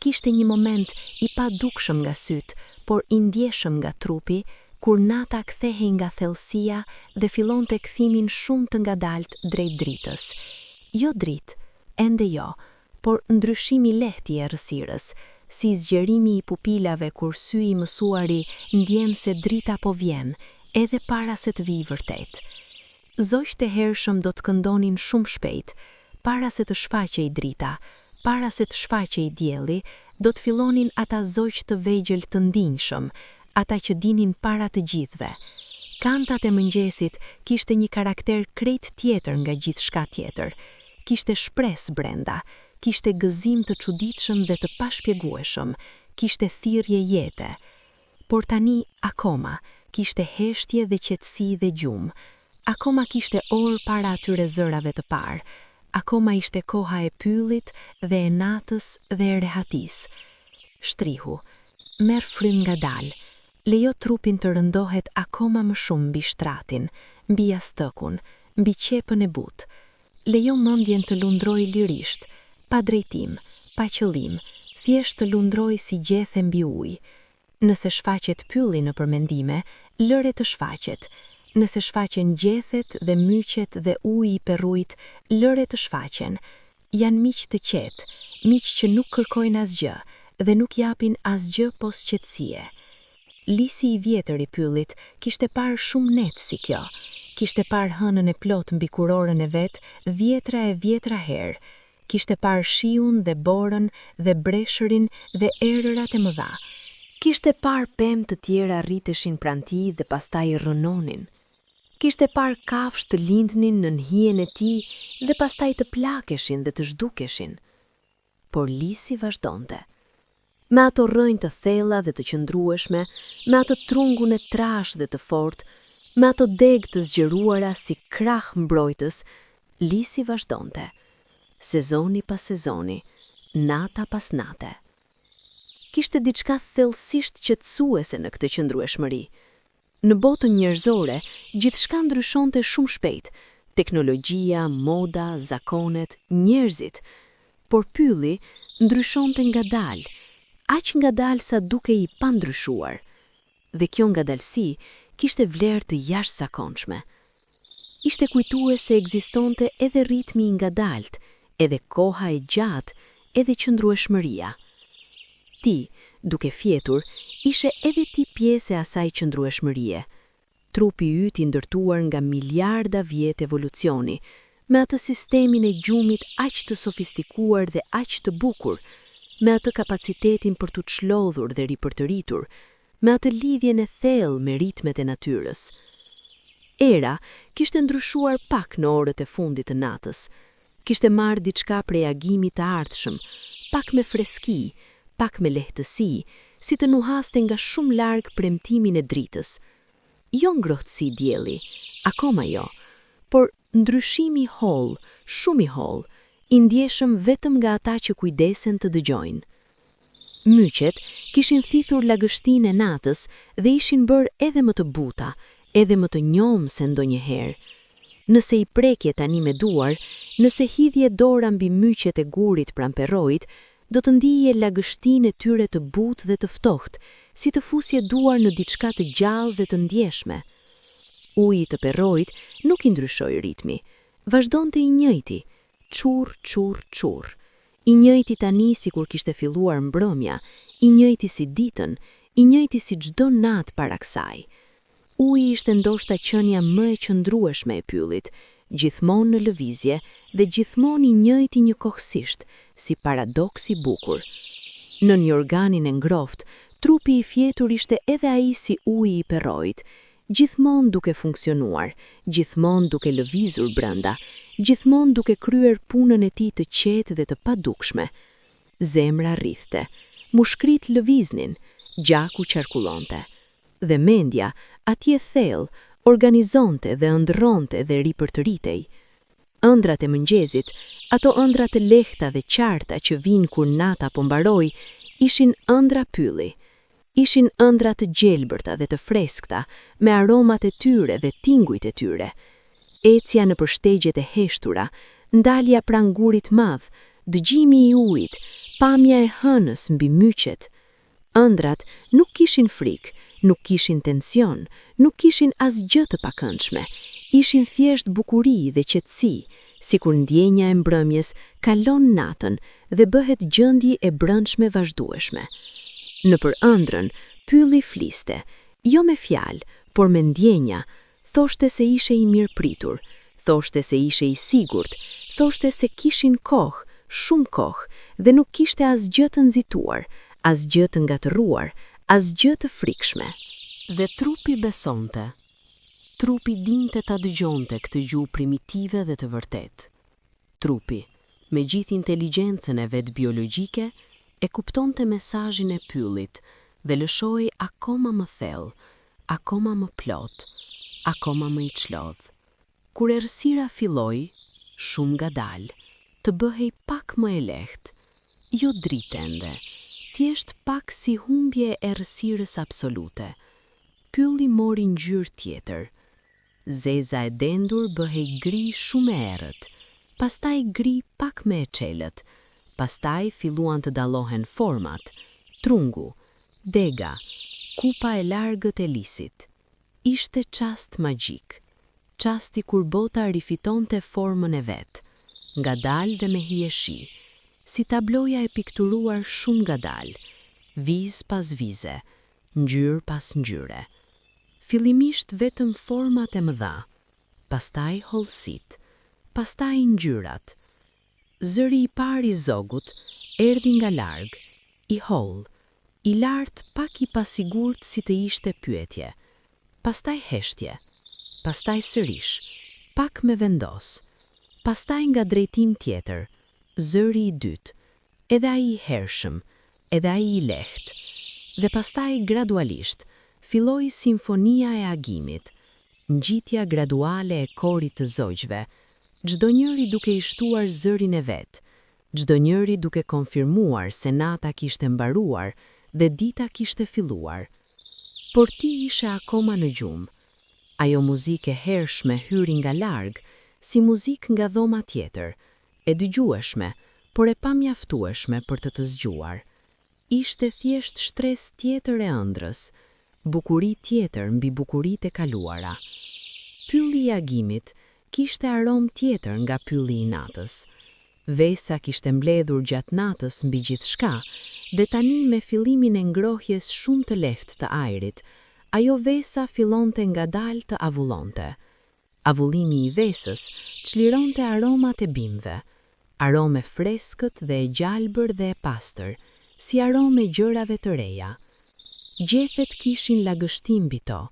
Kishte një moment i padukshëm nga syt, por i ndjeshëm nga trupi, kur nata kthehej nga thellësia dhe fillonte kthimin shumë të ngadalt drejt dritës. Jo dritë, ende jo, por ndryshimi i lehtë i errësirës, si zgjerimi i pupilave kur syi i mësuari ndjen se drita po vjen, edhe para se të vijë vërtet. Zogjt e hershëm do të këndonin shumë shpejt, para se të shfaqej drita, para se të shfaqej dielli, do të fillonin ata zogj të vegjël të ndinjshëm, ata që dinin para të gjithëve. Kantat e mëngjesit kishte një karakter krejt tjetër nga gjithçka tjetër. Kishte shpresë brenda, kishte gëzim të çuditshëm dhe të pashpjegueshëm, kishte thirrje jete. Por tani akoma kishte heshtje dhe qetësi dhe gjumë. Akoma kishte orë para atyre zërave të parë. Akoma ishte koha e pyllit dhe e natës dhe e rehatis. Shtrihu, merr frym ngadalë, lejo trupin të rëndohet akoma më shumë mbi shtratin, mbi jastëkun, mbi qepën e butë. Lejo mendjen të lundrojë lirisht, pa drejtim, pa qëllim, thjesht të lundrojë si gjethe mbi ujë. Nëse shfaqet pylli nëpër mendime, lëre të shfaqet. Nëse shfaqen gjethet dhe myqet dhe uji i perrujt, lëre të shfaqen. Janë miq të qetë, miq që nuk kërkojnë asgjë dhe nuk japin asgjë pos qetësie. Lisi i vjetër i pyllit kishte parë shumë net si kjo. Kishte parë hënën e plot mbi kurorën e vet, dhjetra e vjetra herë. Kishte parë shiun dhe borën dhe breshërin dhe erërat e mëdha. Kishte parë pemë të tjera rriteshin pranë tij dhe pastaj rrënonin. Kishte parë kafshë të lindnin në hijen e tij dhe pastaj të plakeshin dhe të zhdukeshin. Por Lisi vazhdonte. me ato rrënjë të thella dhe të qëndrueshme, me ato trungun e trash dhe të fortë, me ato degë të zgjeruara si krah mbrojtës, Lisi vazhdonte. Sezoni pas sezoni, nata pas nate. Kishte diçka thellësisht qetësuese në këtë qëndrueshmëri. Në botën njerëzore, gjithçka ndryshonte shumë shpejt, teknologjia, moda, zakonet, njerëzit, por pylli ndryshonte ngadalë, aq ngadalë sa duke i pandryshuar. Dhe kjo ngadalësi kishte vlerë të jashtëzakonshme. Ishte kujtuese se ekzistonte edhe ritmi i ngadalt, edhe koha e gjatë, edhe qëndrueshmëria. Ti, duke fjetur, ishe edhe ti pjesë e asaj qëndrueshmërie. Trupi yt i ndërtuar nga miliarda vjet evolucioni, me atë sistemin e gjumit aq të sofistikuar dhe aq të bukur, me atë kapacitetin për të çlodhur dhe ripërtëritur, me atë lidhjen e thellë me ritmet e natyrës. Era kishte ndryshuar pak në orët e fundit të natës. Kishte marrë diçka prej agimit të ardhshëm, pak me freski, pak me lehtësi, si të nuhaste nga shumë larg premtimin e dritës. Jo ngrohtësi dielli, akoma jo, por ndryshimi holl, shumë i holl, i ndjeshëm vetëm nga ata që kujdesen të dëgjojnë. Myqet kishin thithur lagështinë e natës dhe ishin bërë edhe më të buta, edhe më të njomë se ndonjëherë. Nëse i prekje tani me duar, nëse hidhje dora mbi myqet e gurit pranë perrojit, do të ndije lagështinë e tyre të butë dhe të ftohtë, si të fusje duar në diçka të gjallë dhe të ndjeshme. Uji të perrojit nuk i ndryshoi ritmi, vazhdonte i njëjti, çurr, çurr, çurr. I njëjti tani sikur kishte filluar mbrëmja, i njëjti si ditën, i njëjti si çdo natë para kësaj. Uji ishte ndoshta qenia më e qëndrueshme e pyllit, gjithmonë në lëvizje dhe gjithmonë i njëjti njëkohësisht, si paradoks i bukur. Në një organin e ngrohtë, trupi i fjetur ishte edhe ai si uji i perrojit, gjithmonë duke funksionuar, gjithmonë duke lëvizur brenda, gjithmonë duke kryer punën e tij të qetë dhe të padukshme. Zemra rrithte, mushkrit lëviznin, gjaku qarkullonte. Dhe mendja, atje thellë, organizonte dhe ëndrronte dhe ripërtëritej. Ëndrat e mëngjesit, ato ëndra të lehta dhe qarta që vinë kur nata po mbaroi, ishin ëndra pylli. Ishin ëndra të gjelbërta dhe të freskëta, me aromat e tyre dhe tingujt e tyre. Ecja në përshtegjet e heshtura, ndalja pranë gurit madh, dëgjimi i ujit, pamja e hënës mbi myqet. Ëndrat nuk kishin frikë, nuk kishin tension, nuk kishin asgjë të pakëndshme. Ishin thjesht bukuri dhe qetësi, sikur ndjenja e mbrëmjes kalon natën dhe bëhet gjendje e brendshme vazhdueshme. Nëpër ëndrrën, pylli fliste, jo me fjalë, por me ndjenja. Thoshte se ishe i mirëpritur, thoshte se ishe i sigurt, thoshte se kishin kohë, shumë kohë, dhe nuk kishte asgjë të nxituar, asgjë të ngatëruar, asgjë të frikshme. Dhe trupi besonte. Trupi dinte ta dëgjonte këtë gjuhë primitive dhe të vërtetë. Trupi, me gjithë inteligjencën e vet biologjike, e kuptonte mesazhin e pyllit dhe lëshoi akoma më thellë, akoma më plot, akoma më i çlodh. Kur errësira filloi, shumë ngadalë, të bëhej pak më e lehtë, jo dritë ende, thjesht pak si humbje e errësirës absolute. Pylli mori ngjyrë tjetër. Zeza e dendur bëhej gri shumë e errët, pastaj gri pak më e çelët, pastaj filluan të dallohen format, trungu, dega, kupa e largët e lisit. Ishte çast magjik, çasti kur bota rifitonte formën e vet, ngadalë dhe me hijeshi, si tabloja e pikturuar shumë ngadalë, vizë pas vize, ngjyrë pas ngjyre. Fillimisht vetëm format e mëdha, pastaj hollësit, pastaj ngjyrat. Zëri i parë i zogut erdhi nga larg, i holl, i lartë pak i pasigurt si të ishte pyetje. Pastaj heshtje, pastaj sërish, pak me vendos, pastaj nga drejtim tjetër, zëri i dytë, edhe ai i hershëm, edhe ai I lehtë. Dhe pastaj gradualisht filloi simfonia e agimit, ngjitja graduale e korit të zogjve, çdo njëri duke I shtuar zërin e vet, çdo njëri duke konfirmuar se nata kishte mbaruar dhe dita kishte filluar. Por ti ishe akoma në gjumë. Ajo muzikë e hershme hyri nga larg, si muzikë nga dhoma tjetër, e dëgjueshme, por e pamjaftueshme për të zgjuar. Ishte thjesht shtresë tjetër e ëndrrës, bukuri tjetër mbi bukuritë e kaluara. Pylli I agimit kishte aromë tjetër nga pylli I natës. Vesa kishte mbledhur gjatë natës mbi gjithçka, dhe tani me fillimin e ngrohjes shumë të lehtë të ajrit, ajo vesa fillonte ngadalë të avullonte. Avullimi I vesës çlironte aromat e bimëve, arome freskët dhe e gjalbër dhe e pastër, si arome gjërave të reja. Gjethet kishin lagështim mbi to.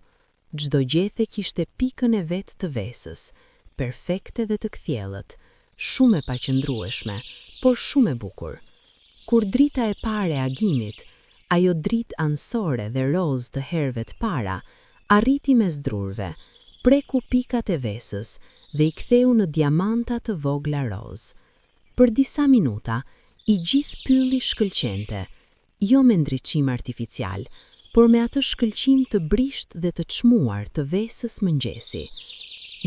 Çdo gjethe kishte pikën e vet të vesës, perfekte dhe të kthjellët, shumë e paqëndrueshme, por shumë e bukur. Kur drita e parë e agimit, ajo dritë ansore dhe rozë të herëve të para, arriti mes drurve, preku pikat e vesës dhe I ktheu në diamanta të vogla rozë. Për disa minuta, I gjithë pylli shkëlqente, jo me ndriçim artificial, por me atë shkëlqim të brisht dhe të çmuar të vesës mëngjesi.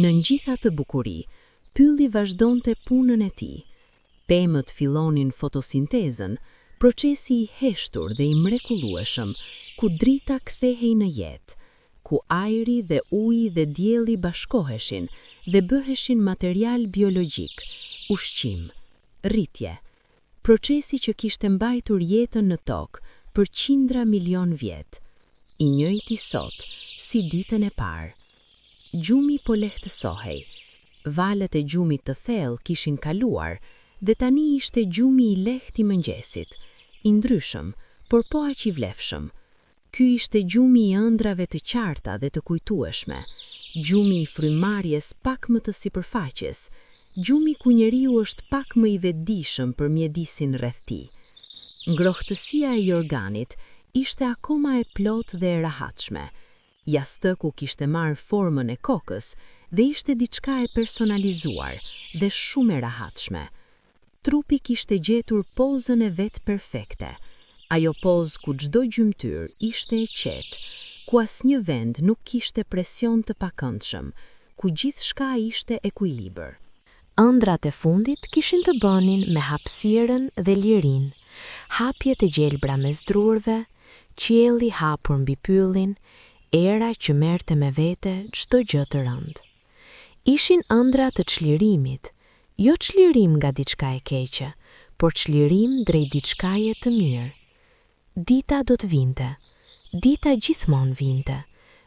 Në gjitha të bukuri, pylli vazhdonte punën e tij. Pemët fillonin fotosintezën, procesi I heshtur dhe I mrekullueshëm, ku drita kthehej në jetë, ku ajri dhe uji dhe dielli bashkoheshin dhe bëheshin material biologjik, ushqim, rritje. Procesi që kishte mbajtur jetën në tokë për qindra milion vjet, I njëjti sot, si ditën e parë. Gjumi po lehtësohej. Valët e gjumit të thellë kishin kaluar dhe tani ishte gjumi I lehtë I mëngjesit, I ndryshëm, por po aq I vlefshëm. Ky ishte gjumi I ëndrave të qarta dhe të kujtueshme, gjumi I frymarrjes pak më të sipërfaqes, gjumi ku njeriu është pak më I vetëdijshëm për mjedisin rreth tij. Ngrohtësia e jorganit ishte akoma e plotë dhe e rahatshme. Jastëku kishte marrë formën e kokës dhe ishte diçka e personalizuar dhe shumë e rahatshme. Trupi kishte gjetur pozën e vet perfekte. Ajo pozë ku çdo gjymtyr ishte e qetë, ku asnjë vend nuk kishte presion të pakëndshëm, ku gjithçka ishte ekuilibër. Ëndrat e fundit kishin të bënin me hapësirën dhe lirinë, hapjet e gjelbra mes drurve, qielli hapur mbi pyllin, era që merrte me vete çdo gjë të rëndë. Ishin ëndra të çlirimit, jo çlirim nga diçka e keqe, por çlirim drejt diçkaje të mirë. Dita do të vinte, dita gjithmonë vinte,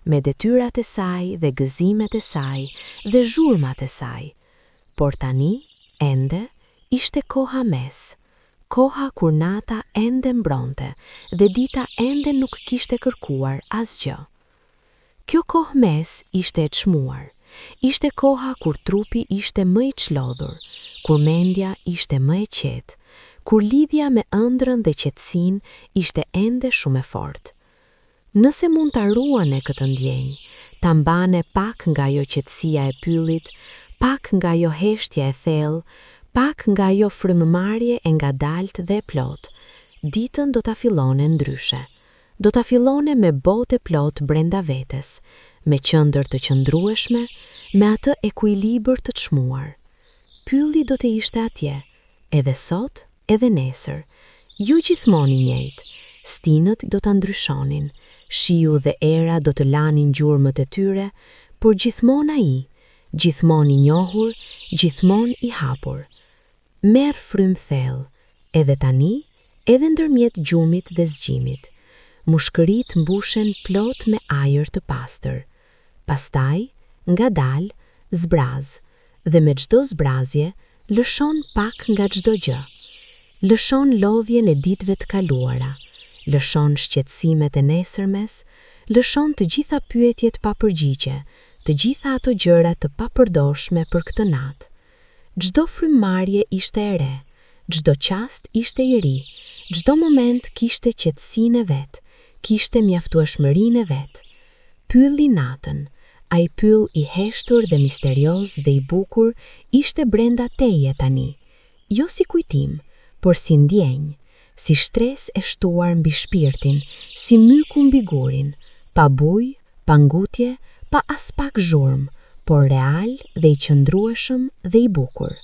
me detyrat e saj dhe gëzimet e saj dhe zhurmat e saj. Por tani, ende, ishte koha mes, koha kur nata ende mbronte dhe dita ende nuk kishte kërkuar asgjë. Kjo kohë mes ishte e çmuar, ishte koha kur trupi ishte më I çlodhur, kur mendja ishte më e qetë, kur lidhja me ëndrrën dhe qetësinë ishte ende shumë e fortë. Nëse mund ta ruane këtë ndjenjë, ta mbane pak nga ajo qetësia e pyllit, pak nga ajo heshtja e thellë, pak nga ajo frymëmarrje e ngadalt dhe e plot, ditën do ta fillone ndryshe. Do ta fillone me botë plot brenda vetes, me qendër të qëndrueshme, me atë ekuilibër të çmuar. Pylli do të ishte atje, edhe sot, edhe nesër, jo gjithmonë I njëjtë. Stinët do ta ndryshonin, shiu dhe era do të lanin gjurmët e tyre, por gjithmonë ai, gjithmonë I njohur, gjithmonë I hapur. Merr frymë thellë, edhe tani, edhe ndërmjet gjumit dhe zgjimit. Mushkërit mbushen plot me ajër të pastër. Pastaj, ngadalë, zbraz, dhe me çdo zbrazje, lëshon pak nga çdo gjë. Lëshon lodhjen e ditëve të kaluara, lëshon shqetësimet e nesërmes, lëshon të gjitha pyetjet pa përgjigje, të gjitha ato gjëra të papërdoshme për këtë natë. Çdo frymëmarrje ishte e re, çdo qast ishte I ri, Çdo moment kishte qetësinë e vet, kishte mjaftueshmërinë e vet. Pylli natën, ai pyll i heshtur dhe misterioz dhe i bukur, ishte brenda teje tani. Jo si kujtim, por si ndjenjë, si shtresë e shtuar mbi shpirtin, si myku mbi gurin, pa bujë, pa ngutje, pa as pak zhurmë, por real dhe i qëndrueshëm dhe i bukur.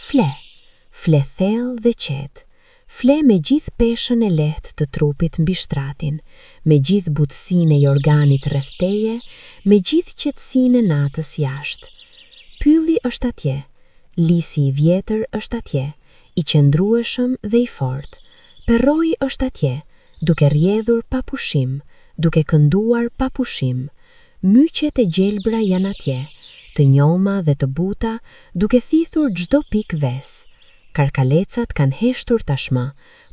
Fle thellë dhe qetë. Fle me gjithë peshën e lehtë të trupit mbi shtratin, me gjithë butësinë e organit rreth teje, me gjithë qetësinë e natës jashtë. Pylli është atje, lisi i vjetër është atje, i qëndrueshëm dhe i fortë. Perroi është atje, duke rrjedhur pa pushim, duke kënduar pa pushim. Myqet e gjelbra janë atje, të njoma dhe të buta, duke thithur çdo pikë ves. Karkalecat kanë heshtur tashmë,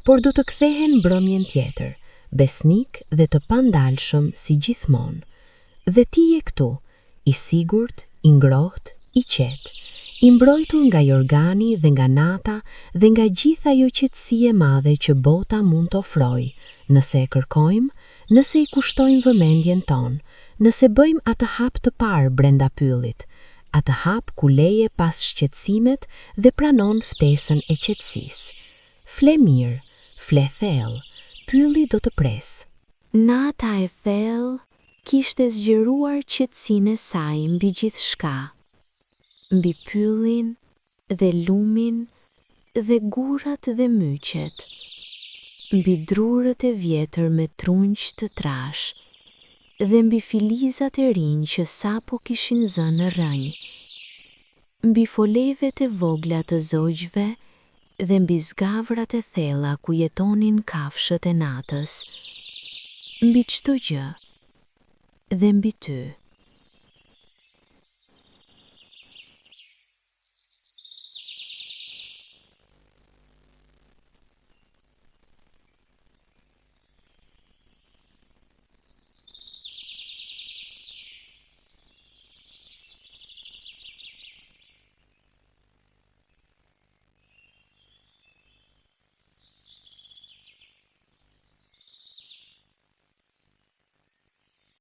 por do të kthehen mbrëmjen tjetër, besnik dhe të pandalshëm si gjithmonë. Dhe ti je këtu, i sigurt, i ngrohtë, i qetë, i mbrojtur nga jorgani dhe nga nata dhe nga gjitha ajo qetësi e madhe që bota mund të ofrojë, nëse e kërkojmë, nëse i kushtojmë vëmendjen tonë, nëse bëjmë atë hap të parë brenda pyllit, atë hap ku leje pas shqetësimet dhe pranon ftesën e qetësisë. Fle mirë, fle thellë, pylli do të presë. Nata e thellë kishte zgjeruar qetësinë e saj mbi gjithçka, mbi pyllin dhe lumin dhe gurat dhe myqet, mbi drurët e vjetër me trunj të trash, dhe mbi filizat e rinj që sapo kishin zënë rënj, mbi folevet e vogla të zogjve dhe mbi zgavrat e thella ku jetonin kafshët e natës, mbi çdo gjë dhe mbi ty.